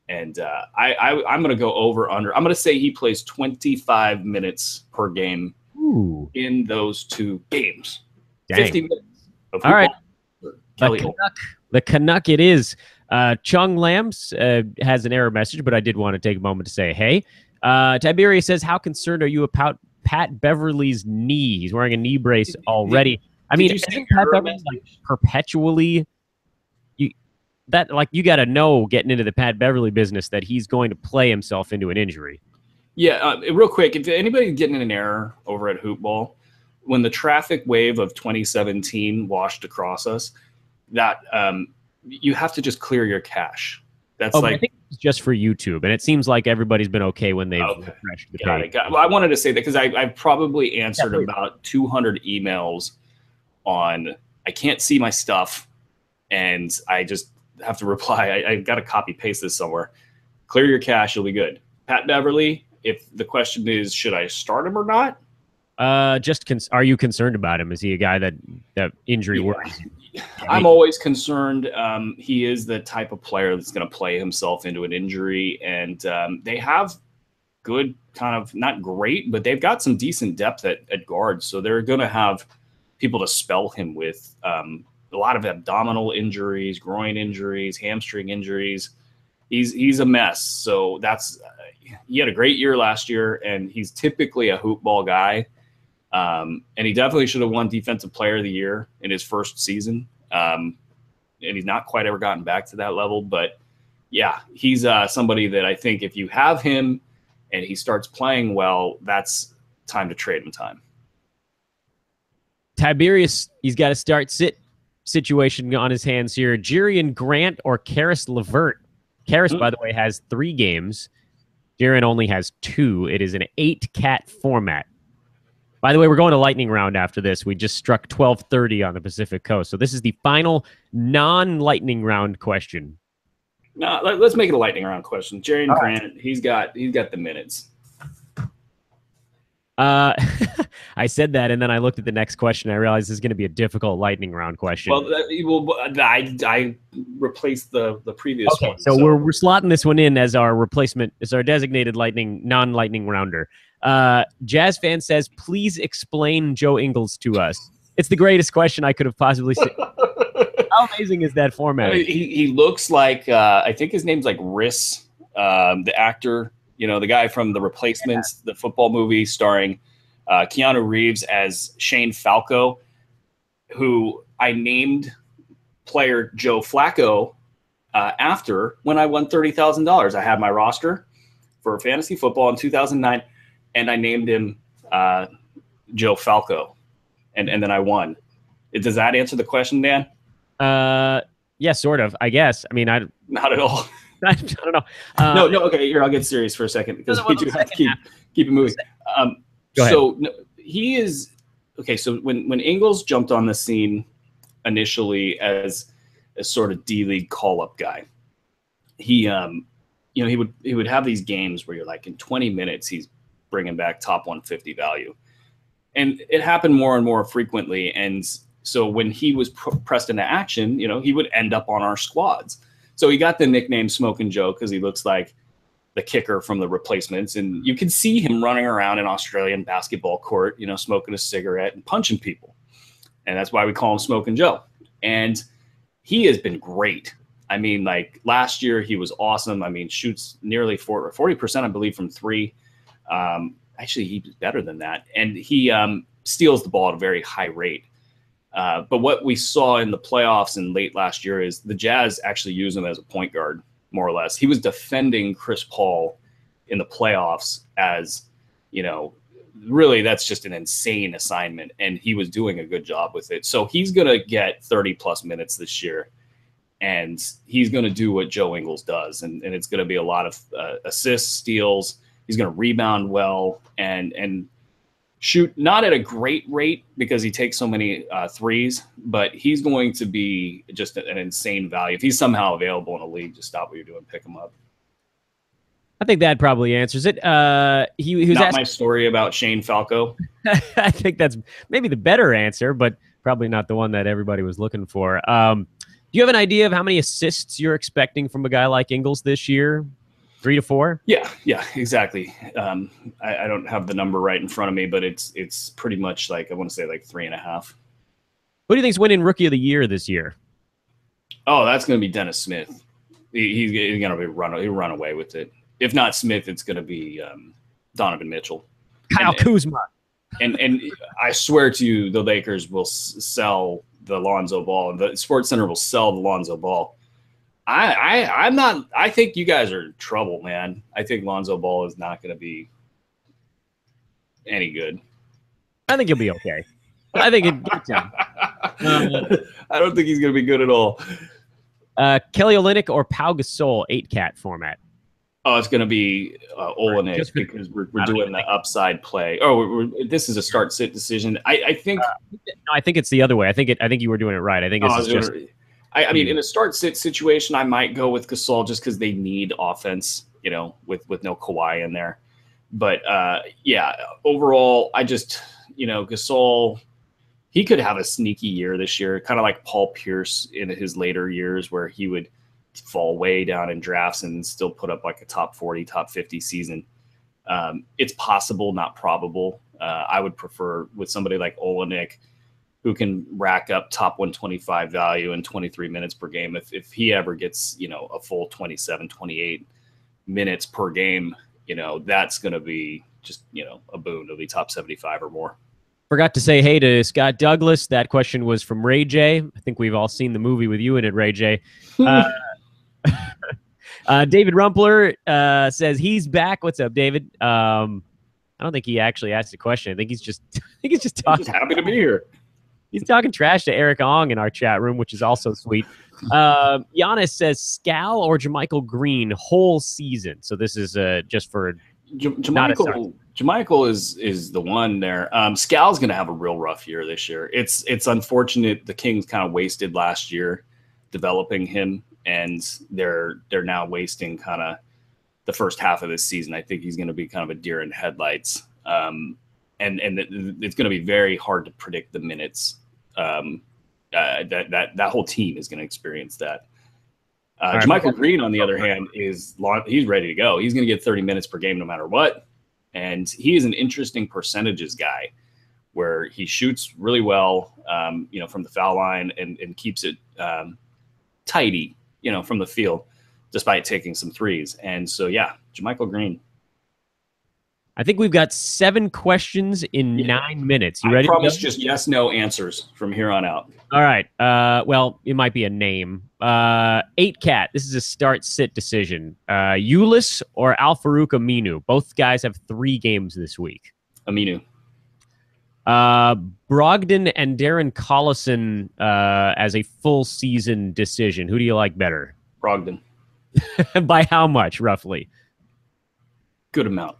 And I'm going to go over under. I'm going to say he plays 25 minutes per game in those 2 games. Dang. 50 minutes. All right. Kelly the Canuck it is. Chung Lambs has an error message, but I did want to take a moment to say, hey. Tiberius says, how concerned are you about Pat Beverly's knee? He's wearing a knee brace already. I mean, isn't Pat Beverly like perpetually you got to know getting into the Pat Beverly business that he's going to play himself into an injury. Yeah, real quick, if anybody's getting an error over at Hoopball, when the traffic wave of 2017 washed across us, that you have to just clear your cache. That's I think it's just for YouTube, and it seems like everybody's been okay when they've refreshed the page. Well, I wanted to say that because I've probably answered about 200 emails on I can't see my stuff, and I just have to reply. I got to copy paste this somewhere. Clear your cache, you'll be good. Pat Beverly, if the question is should I start him or not? Are you concerned about him? Is he a guy that injury worries? I'm always concerned. He is the type of player that's going to play himself into an injury, and they have good kind of not great, but they've got some decent depth at guard, so they're going to have people to spell him with. A lot of abdominal injuries, groin injuries, hamstring injuries. He's a mess. So that's he had a great year last year, and he's typically a hoop ball guy. And he definitely should have won Defensive Player of the Year in his first season. And he's not quite ever gotten back to that level. But, yeah, he's somebody that I think if you have him and he starts playing well, that's time to trade him time. Tiberius, he's got a start-sit situation on his hands here. Jerian Grant or Karis LeVert. Karis, by the way, has 3 games. Jerian only has 2. It is an 8-cat format. By the way, we're going to lightning round after this. We just struck 12:30 on the Pacific Coast. So this is the final non-lightning round question. No, let's make it a lightning round question. Jerian Grant, he's got the minutes. I said that, and then I looked at the next question. I realized this is going to be a difficult lightning round question. Well, I replaced the previous one. So we're slotting this one in as our replacement, as our designated non-lightning rounder. Jazz fan says, please explain Joe Ingles to us. It's the greatest question I could have possibly said. How amazing is that format? He looks like, I think his name's like Riss, the actor, the guy from The Replacements, the football movie starring Keanu Reeves as Shane Falco, who I named player Joe Flacco after when I won $30,000. I had my roster for fantasy football in 2009. And I named him Joe Falco, and then I won. Does that answer the question, Dan? Yeah, sort of. I guess. I mean, not at all. I don't know. No. Okay, here I'll get serious for a second because we do have to keep it moving. Go ahead. So he is okay. So when Ingles jumped on the scene initially as a sort of D-League call-up guy, he would have these games where you're like in 20 minutes he's bringing back top 150 value. And it happened more and more frequently. And so when he was pressed into action, he would end up on our squads. So he got the nickname Smoking Joe because he looks like the kicker from the replacements, and you can see him running around an Australian basketball court, smoking a cigarette and punching people. And that's why we call him Smoking Joe. And he has been great. I mean, like last year, he was awesome. I mean, shoots nearly 40%, I believe, from three. Actually, he's better than that. And he steals the ball at a very high rate. But what we saw in the playoffs and late last year is the Jazz actually use him as a point guard, more or less. He was defending Chris Paul in the playoffs as, really that's just an insane assignment. And he was doing a good job with it. So he's going to get 30-plus minutes this year. And he's going to do what Joe Ingles does. And it's going to be a lot of assists, steals. He's going to rebound well and shoot not at a great rate because he takes so many threes, but he's going to be just an insane value. If he's somehow available in a league, just stop what you're doing, pick him up. I think that probably answers it. He was not my story about Shane Falco. I think that's maybe the better answer, but probably not the one that everybody was looking for. Do you have an idea of how many assists you're expecting from a guy like Ingles this year? 3 to 4? Yeah, exactly. I don't have the number right in front of me, but it's pretty much like, I want to say like 3.5. Who do you think's winning Rookie of the Year this year? Oh, that's going to be Dennis Smith. He's going to he'll run away with it. If not Smith, it's going to be Donovan Mitchell. Kyle Kuzma. And I swear to you, the Lakers will sell the Lonzo Ball. The Sports Center will sell the Lonzo Ball. I'm not. I think you guys are in trouble, man. I think Lonzo Ball is not going to be any good. I think he'll be okay. I think it gets him. I don't think he's going to be good at all. Kelly Olynyk or Pau Gasol 8-cat format? Oh, it's going to be Olynyk because we're doing the upside play. Oh, this is a start-sit decision. I think. No, I think it's the other way. I think you were doing it right. I think this is just. I mean, in a start-sit situation, I might go with Gasol just because they need offense, with no Kawhi in there. But, overall, I just, Gasol, he could have a sneaky year this year, kind of like Paul Pierce in his later years where he would fall way down in drafts and still put up like a top 40, top 50 season. It's possible, not probable. I would prefer with somebody like Olynyk, who can rack up top 125 value in 23 minutes per game. If he ever gets, a full 27, 28 minutes per game, that's going to be just, a boon. It'll be top 75 or more. Forgot to say hey to Scott Douglas. That question was from Ray J. I think we've all seen the movie with you in it, Ray J. David Rumpler says he's back. What's up, David? I don't think he actually asked a question. I think he's just talking. He's just happy to be here. He's talking trash to Eric Ong in our chat room, which is also sweet. Giannis says Scal or JaMychal Green whole season. So this is just for JaMychal. JaMychal is the one there. Scal's going to have a real rough year this year. It's unfortunate the Kings kind of wasted last year developing him, and they're now wasting kind of the first half of this season. I think he's going to be kind of a deer in headlights. And it's going to be very hard to predict the minutes. That whole team is going to experience that. JaMychal Green, on the other hand, he's ready to go. He's going to get 30 minutes per game no matter what. And he is an interesting percentages guy where he shoots really well, from the foul line and keeps it tidy, from the field, despite taking some threes. And so, JaMychal Green. I think we've got 7 questions in 9 minutes. You ready? I promise just yes, no answers from here on out. All right. Well, it might be a name. 8-cat. This is a start-sit decision. Ulis or Al-Farouq Aminu. Both guys have 3 games this week. Aminu. Brogdon and Darren Collison as a full season decision. Who do you like better? Brogdon. By how much, roughly? Good amount.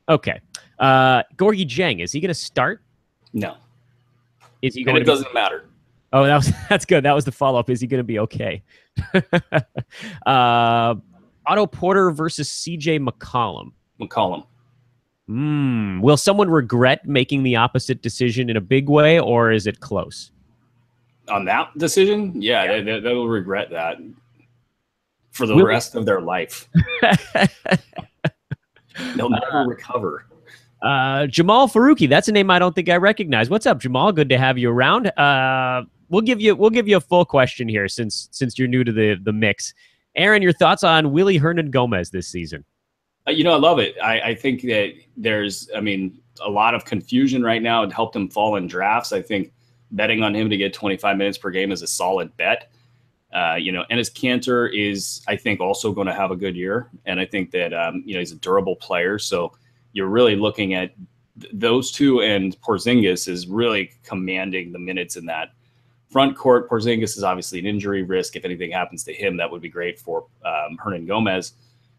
Okay. Gorgie Jang, is he going to start? No. Is he going to? It doesn't matter. Oh, that's good. That was the follow-up. Is he going to be okay? Otto Porter versus CJ McCollum. McCollum. Will someone regret making the opposite decision in a big way, or is it close? On that decision? Yeah. They will regret that for the rest of their life. They'll never recover. Jamal Faruqi, that's a name I don't think I recognize. What's up, Jamal? Good to have you around. We'll give you a full question here since you're new to the mix. Aaron, your thoughts on Willie Hernan Gomez this season? I love it. I think that there's, a lot of confusion right now. It helped him fall in drafts. I think betting on him to get 25 minutes per game is a solid bet. Enes Kanter is, I think, also going to have a good year. And I think that, he's a durable player. So you're really looking at those two, and Porzingis is really commanding the minutes in that front court. Porzingis is obviously an injury risk. If anything happens to him, that would be great for Hernan Gomez.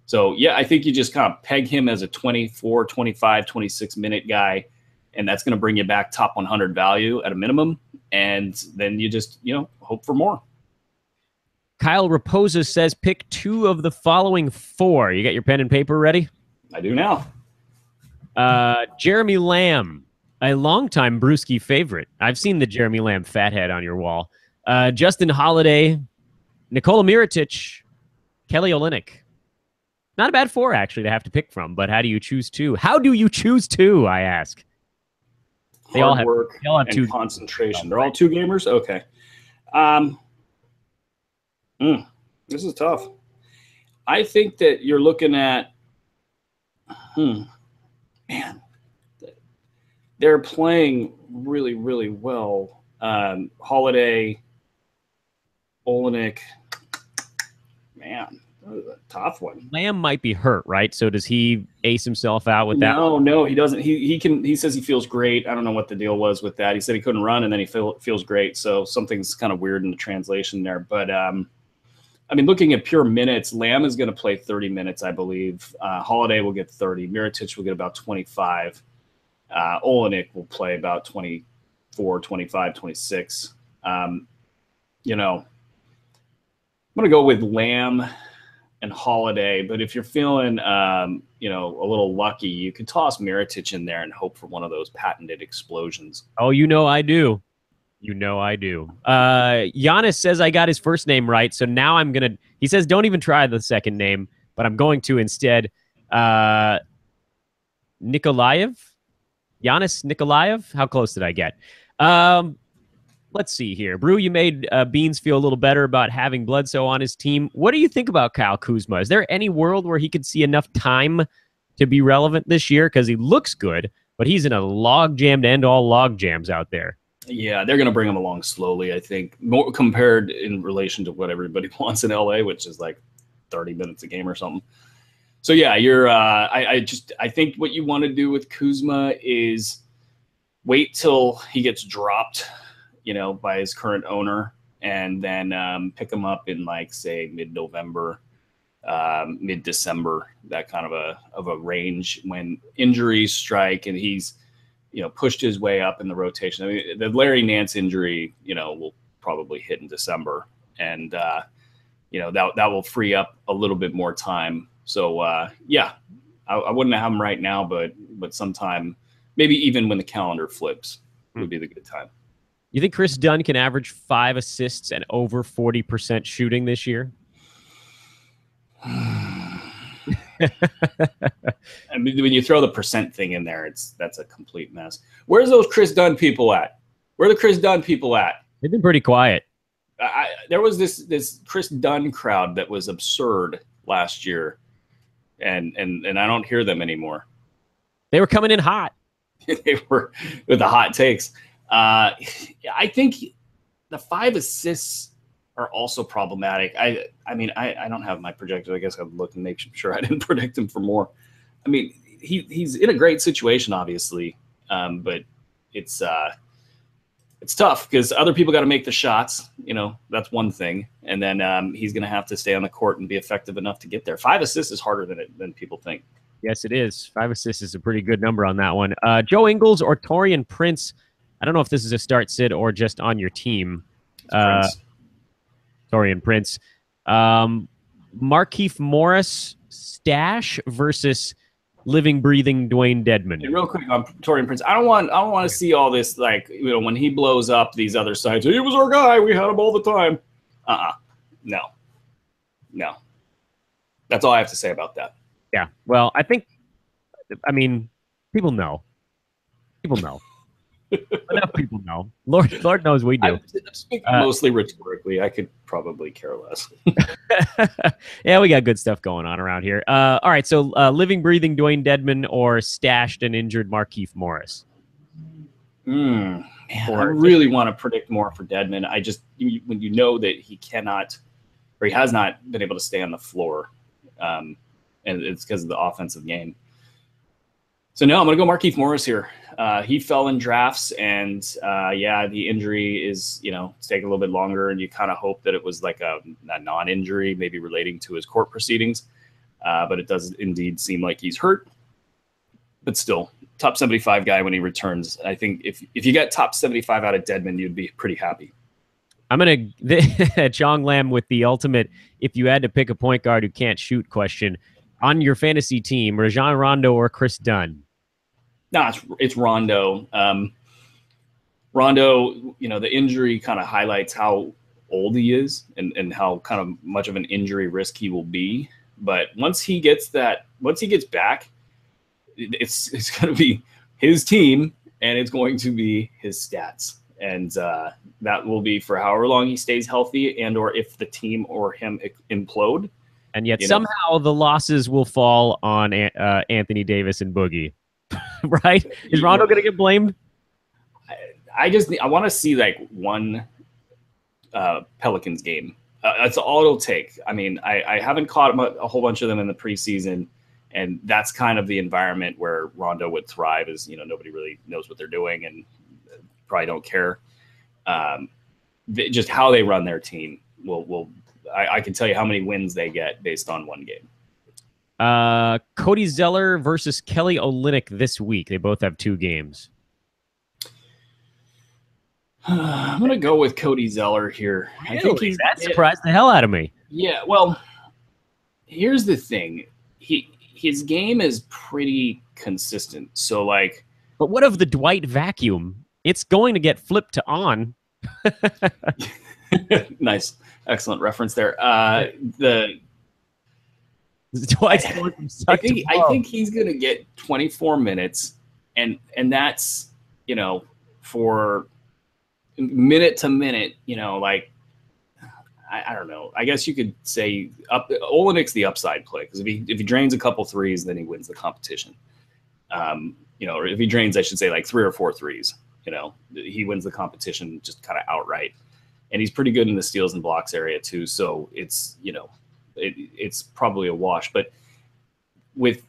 So, yeah, I think you just kind of peg him as a 24, 25, 26-minute guy, and that's going to bring you back top 100 value at a minimum. And then you just, hope for more. Kyle Raposa says pick 2 of the following 4. You got your pen and paper ready? I do now. Jeremy Lamb, a longtime Bruski favorite. I've seen the Jeremy Lamb fathead on your wall. Justin Holiday, Nikola Mirotic, Kelly Olynyk. Not a bad 4, actually, to have to pick from, but how do you choose 2? How do you choose 2, I ask? They all have and 2 concentration. They're all 2 gamers? Okay. This is tough. I think that you're looking at, they're playing really, really well. Holiday, Olynyk, man, that was a tough one. Lamb might be hurt, right? So does he ace himself out with that? No, he doesn't. He says he feels great. I don't know what the deal was with that. He said he couldn't run, and then he feels great. So something's kind of weird in the translation there. But looking at pure minutes, Lamb is going to play 30 minutes, I believe. Holiday will get 30. Mirotic will get about 25. Olynyk will play about 24, 25, 26. I'm going to go with Lamb and Holiday, but if you're feeling, a little lucky, you could toss Mirotic in there and hope for one of those patented explosions. Oh, I do. Giannis says I got his first name right, so now I'm going to... He says don't even try the second name, but I'm going to instead. Nikolaev? Giannis Nikolaev? How close did I get? Let's see here. Brew, you made Beans feel a little better about having Bledsoe on his team. What do you think about Kyle Kuzma? Is there any world where he could see enough time to be relevant this year? Because he looks good, but he's in a log-jammed end all log jams out there. Yeah, they're going to bring him along slowly, I think, more compared in relation to what everybody wants in LA, which is like 30 minutes a game or something. So, yeah, you're I think what you want to do with Kuzma is wait till he gets dropped, by his current owner, and then pick him up in, like, say, mid-November, mid-December, that kind of a range when injuries strike and he's, pushed his way up in the rotation. The Larry Nance injury, will probably hit in December, and that will free up a little bit more time. So I wouldn't have him right now, but sometime, maybe even when the calendar flips, would be the good time. You think Chris Dunn can average 5 assists and over 40% shooting this year? When you throw the percent thing in there, that's a complete mess. Where's those Chris Dunn people at? Where are the Chris Dunn people at? They've been pretty quiet. There was this Chris Dunn crowd that was absurd last year, and I don't hear them anymore. They were coming in hot. They were with the hot takes. I think the 5 assists are also problematic. I don't have my projected. I guess I'd look and make sure I didn't predict him for more. He's in a great situation, obviously, but it's tough because other people got to make the shots. That's one thing, and then he's going to have to stay on the court and be effective enough to get there. 5 assists is harder than people think. Yes, it is. 5 assists is a pretty good number on that one. Joe Ingles or Taurean Prince. I don't know if this is a start sit or just on your team. Taurean Prince. Markieff Morris stash versus living, breathing Dwayne Dedmon. Hey, real quick on Taurean Prince. I don't want to see all this, like, when he blows up these other sites. He was our guy. We had him all the time. No. That's all I have to say about that. Yeah. Well, I think I mean, people know. People know. Enough people know. Lord knows we do. I'm speaking mostly rhetorically. I could probably care less. Yeah, we got good stuff going on around here. All right, so living, breathing Dwayne Dedman or stashed and injured Markieff Morris? Man, I really want to predict more for Dedman. When you know that he cannot, or he has not been able to stay on the floor, and it's because of the offensive game. So no, I'm going to go Markieff Morris here. He fell in drafts, and the injury is, it's taking a little bit longer, and you kind of hope that it was like a non-injury, maybe relating to his court proceedings. But it does indeed seem like he's hurt. But still, top 75 guy when he returns. I think if you got top 75 out of Dedman, you'd be pretty happy. I'm going to Chong Lam with the ultimate, if you had to pick a point guard who can't shoot question. On your fantasy team, Rajon Rondo or Chris Dunn? No, it's Rondo. Rondo, the injury kind of highlights how old he is and how kind of much of an injury risk he will be. But once he gets back, it's going to be his team and it's going to be his stats. And that will be for however long he stays healthy and or if the team or him implode. And yet somehow the losses will fall on Anthony Davis and Boogie, right? Is Rondo going to get blamed? I want to see like one Pelicans game. That's all it'll take. I mean, I haven't caught a whole bunch of them in the preseason, and that's kind of the environment where Rondo would thrive. Is nobody really knows what they're doing and probably don't care. Just how they run their team will. I can tell you how many wins they get based on one game. Cody Zeller versus Kelly Olynyk this week. They both have 2 games. I'm going to go with Cody Zeller here. Really? I think that surprised the hell out of me. Yeah, well, here's the thing. His game is pretty consistent. So, like... But what of the Dwight vacuum? It's going to get flipped to on. Nice. Excellent reference there. I think he's going to get 24 minutes, and that's for minute to minute. Like I don't know. I guess you could say Olynyk's the upside play because if he drains a couple threes, then he wins the competition. Or if he drains, I should say like 3 or 4 threes. He wins the competition just kind of outright. And he's pretty good in the steals and blocks area too. So it's, it's probably a wash. But with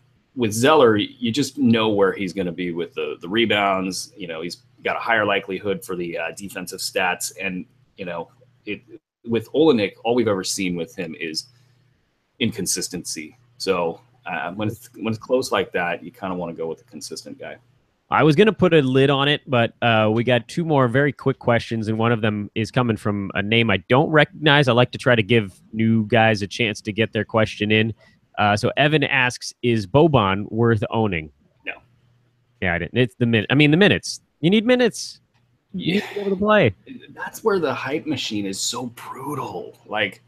Zeller, you just know where he's going to be with the rebounds. He's got a higher likelihood for the defensive stats. And, with Olynyk, all we've ever seen with him is inconsistency. So when it's close like that, you kind of want to go with a consistent guy. I was going to put a lid on it, but we got 2 more very quick questions, and one of them is coming from a name I don't recognize. I like to try to give new guys a chance to get their question in. So Evan asks, is Boban worth owning? No. Yeah, I didn't. It's the minute. I mean, the minutes. You need minutes. You need to be able to play. That's where the hype machine is so brutal. Like,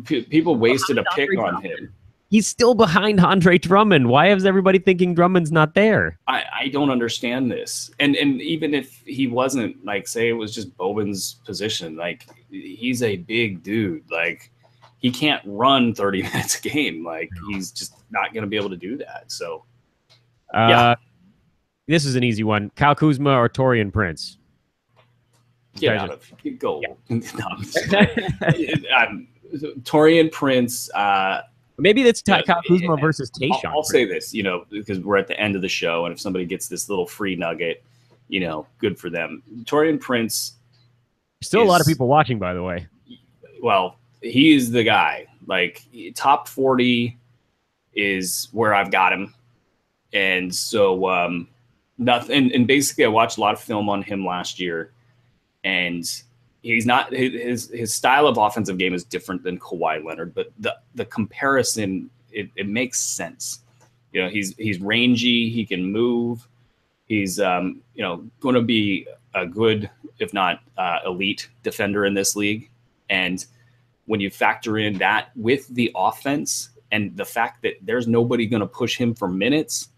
people wasted a pick on him. He's still behind Andre Drummond. Why is everybody thinking Drummond's not there? I don't understand this. And even if he wasn't, like, say it was just Boban's position, like, he's a big dude. Like, he can't run 30 minutes a game. Like, he's just not going to be able to do that. So, yeah. This is an easy one. Kyle Kuzma or Taurean Prince? Go. Yeah. Taurean Prince. Maybe that's Kyle Kuzma versus Tayshaun. I'll say this, because we're at the end of the show, and if somebody gets this little free nugget, good for them. Taurean Prince. Still a lot of people watching, by the way. Well, he is the guy. Like, top 40 is where I've got him. And so nothing. And basically, I watched a lot of film on him last year, and he's not his style of offensive game is different than Kawhi Leonard, but the comparison it makes sense. He's rangy, he can move, he's going to be a good, if not elite defender in this league. And when you factor in that with the offense and the fact that there's nobody going to push him for minutes,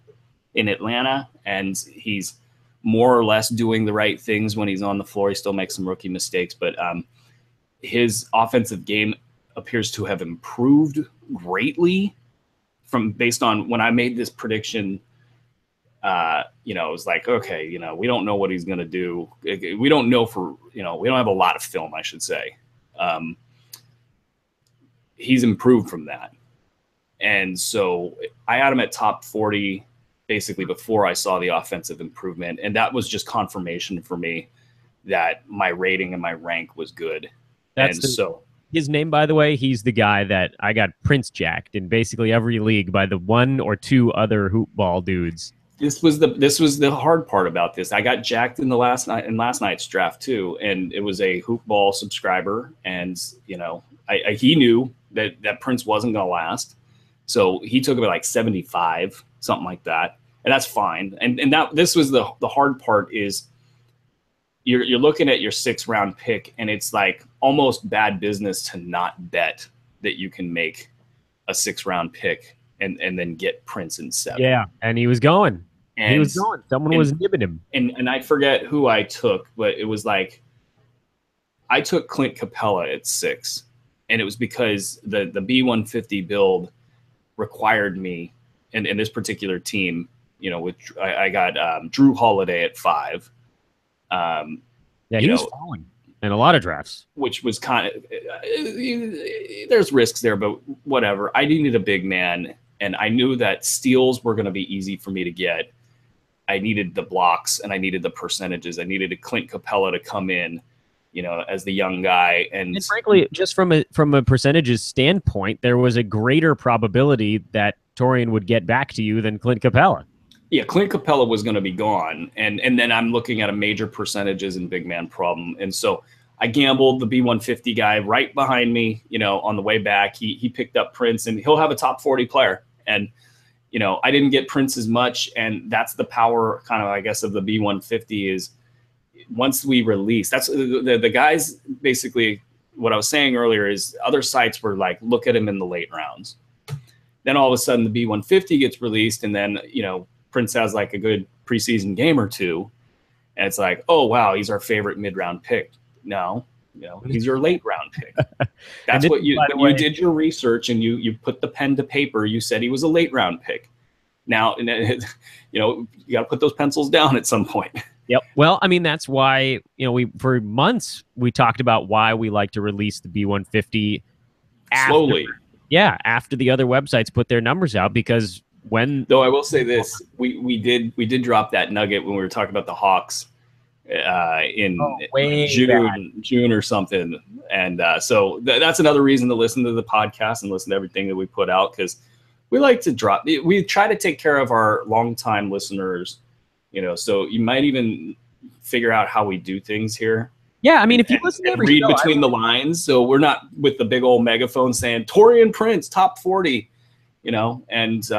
in Atlanta, and he's more or less doing the right things when he's on the floor. He still makes some rookie mistakes, but his offensive game appears to have improved greatly from based on when I made this prediction. It was like, okay, we don't know what he's going to do. We don't know we don't have a lot of film, I should say. He's improved from that. And so I had him at top 40 basically before I saw the offensive improvement. And that was just confirmation for me that my rating and my rank was good. His name, by the way, he's the guy that I got Prince jacked in basically every league by the one or two other hoop ball dudes. This was the hard part about this. I got jacked in last night's draft too, and it was a hoop ball subscriber, and he knew that Prince wasn't going to last. So he took about like 75, something like that. And that's fine. And this was the hard part is you're looking at your 6th round pick, and it's like almost bad business to not bet that you can make a 6th round pick and then get Prince in 7. Yeah. And he was going. Someone was nibbing him. And I forget who I took, but it was like I took Clint Capella at 6. And it was because the B150 build required me, and in this particular team, which I got Drew Holiday at 5. He was falling in a lot of drafts, which was kind of there's risks there, but whatever. I needed a big man, and I knew that steals were going to be easy for me to get. I needed the blocks, and I needed the percentages. I needed a Clint Capella to come in, as the young guy. And frankly, just from a percentages standpoint, there was a greater probability that Torian would get back to you than Clint Capella. Yeah, Clint Capella was going to be gone. And then I'm looking at a major percentages and big man problem. And so I gambled the B150 guy right behind me, on the way back. He picked up Prince, and he'll have a top 40 player. And, I didn't get Prince as much. And that's the power kind of, I guess, of the B150 is once we release, that's the guys, basically what I was saying earlier is other sites were like, look at him in the late rounds. Then all of a sudden the B150 gets released, and then, Prince has like a good preseason game or two, and it's like, oh wow, he's our favorite mid-round pick. No, he's your late round pick. That's what you did your research, and you put the pen to paper. You said he was a late round pick. Now, you got to put those pencils down at some point. Yep. Well, I mean, that's why, for months we talked about why we like to release the B150 slowly. Yeah, after the other websites put their numbers out, because though I will say this, we did drop that nugget when we were talking about the Hawks in June or something, and so that's another reason to listen to the podcast and listen to everything that we put out, because we like to drop. We try to take care of our longtime listeners, so you might even figure out how we do things here. Yeah, I mean, if you listen to every read between the lines, so we're not with the big old megaphone saying Torian Prince top 40, and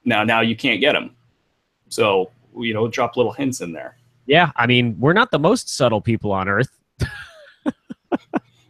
now you can't get them. So, drop little hints in there. Yeah, I mean, we're not the most subtle people on earth.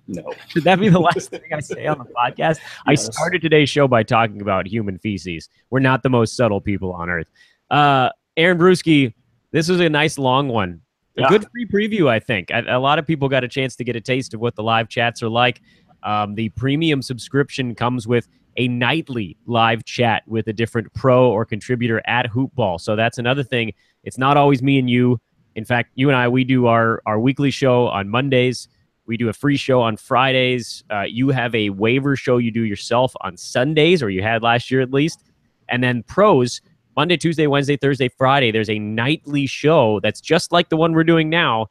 No. Should that be the last thing I say on the podcast? Yes. I started today's show by talking about human feces. We're not the most subtle people on earth. Aaron Bruski, this was a nice long one. A good free preview, I think. A lot of people got a chance to get a taste of what the live chats are like. The premium subscription comes with a nightly live chat with a different pro or contributor at Hoopball. So that's another thing. It's not always me and you. In fact, you and I, we do our weekly show on Mondays. We do a free show on Fridays. You have a waiver show you do yourself on Sundays, or you had last year at least. And then pros, Monday, Tuesday, Wednesday, Thursday, Friday, there's a nightly show that's just like the one we're doing now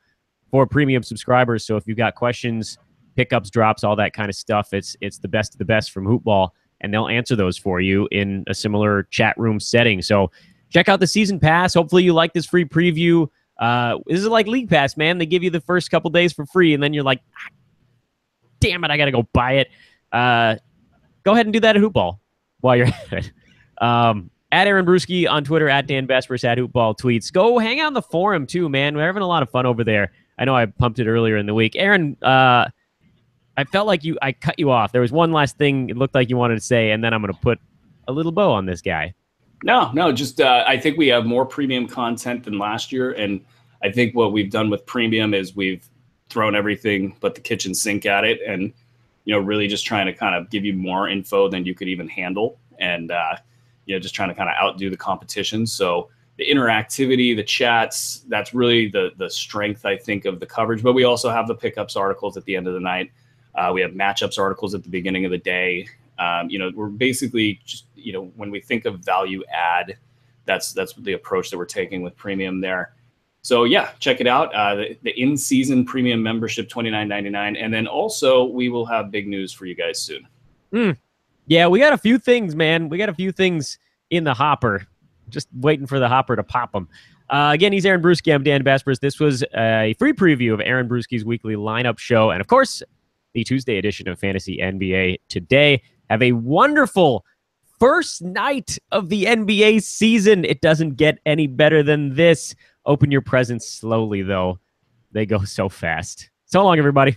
for premium subscribers. So if you've got questions, pickups, drops, all that kind of stuff, it's the best of the best from Hoopball, and they'll answer those for you in a similar chat room setting. So check out the season pass. Hopefully you like this free preview. This is like League Pass, man. They give you the first couple days for free, and then you're like, damn it, I got to go buy it. Go ahead and do that at Hoopball while you're at it. At Aaron Bruski on Twitter, at Dan Vespers, at Hoopball tweets. Go hang out on the forum, too, man. We're having a lot of fun over there. I know I pumped it earlier in the week. Aaron, I felt like I cut you off. There was one last thing it looked like you wanted to say, and then I'm going to put a little bow on this guy. No, just I think we have more premium content than last year, and I think what we've done with premium is we've thrown everything but the kitchen sink at it, and really just trying to kind of give you more info than you could even handle, and just trying to kind of outdo the competition. So the interactivity, the chats, that's really the strength, I think, of the coverage. But we also have the pickups articles at the end of the night. We have matchups articles at the beginning of the day. We're basically just, when we think of value add, that's the approach that we're taking with premium there. So yeah, check it out. The in-season premium membership, $29.99. And then also we will have big news for you guys soon. Yeah, we got a few things, man. We got a few things in the hopper. Just waiting for the hopper to pop them. Again, he's Aaron Bruski. I'm Dan Vespers. This was a free preview of Aaron Bruski's weekly lineup show. And of course, the Tuesday edition of Fantasy NBA Today. Have a wonderful first night of the NBA season. It doesn't get any better than this. Open your presents slowly, though. They go so fast. So long, everybody.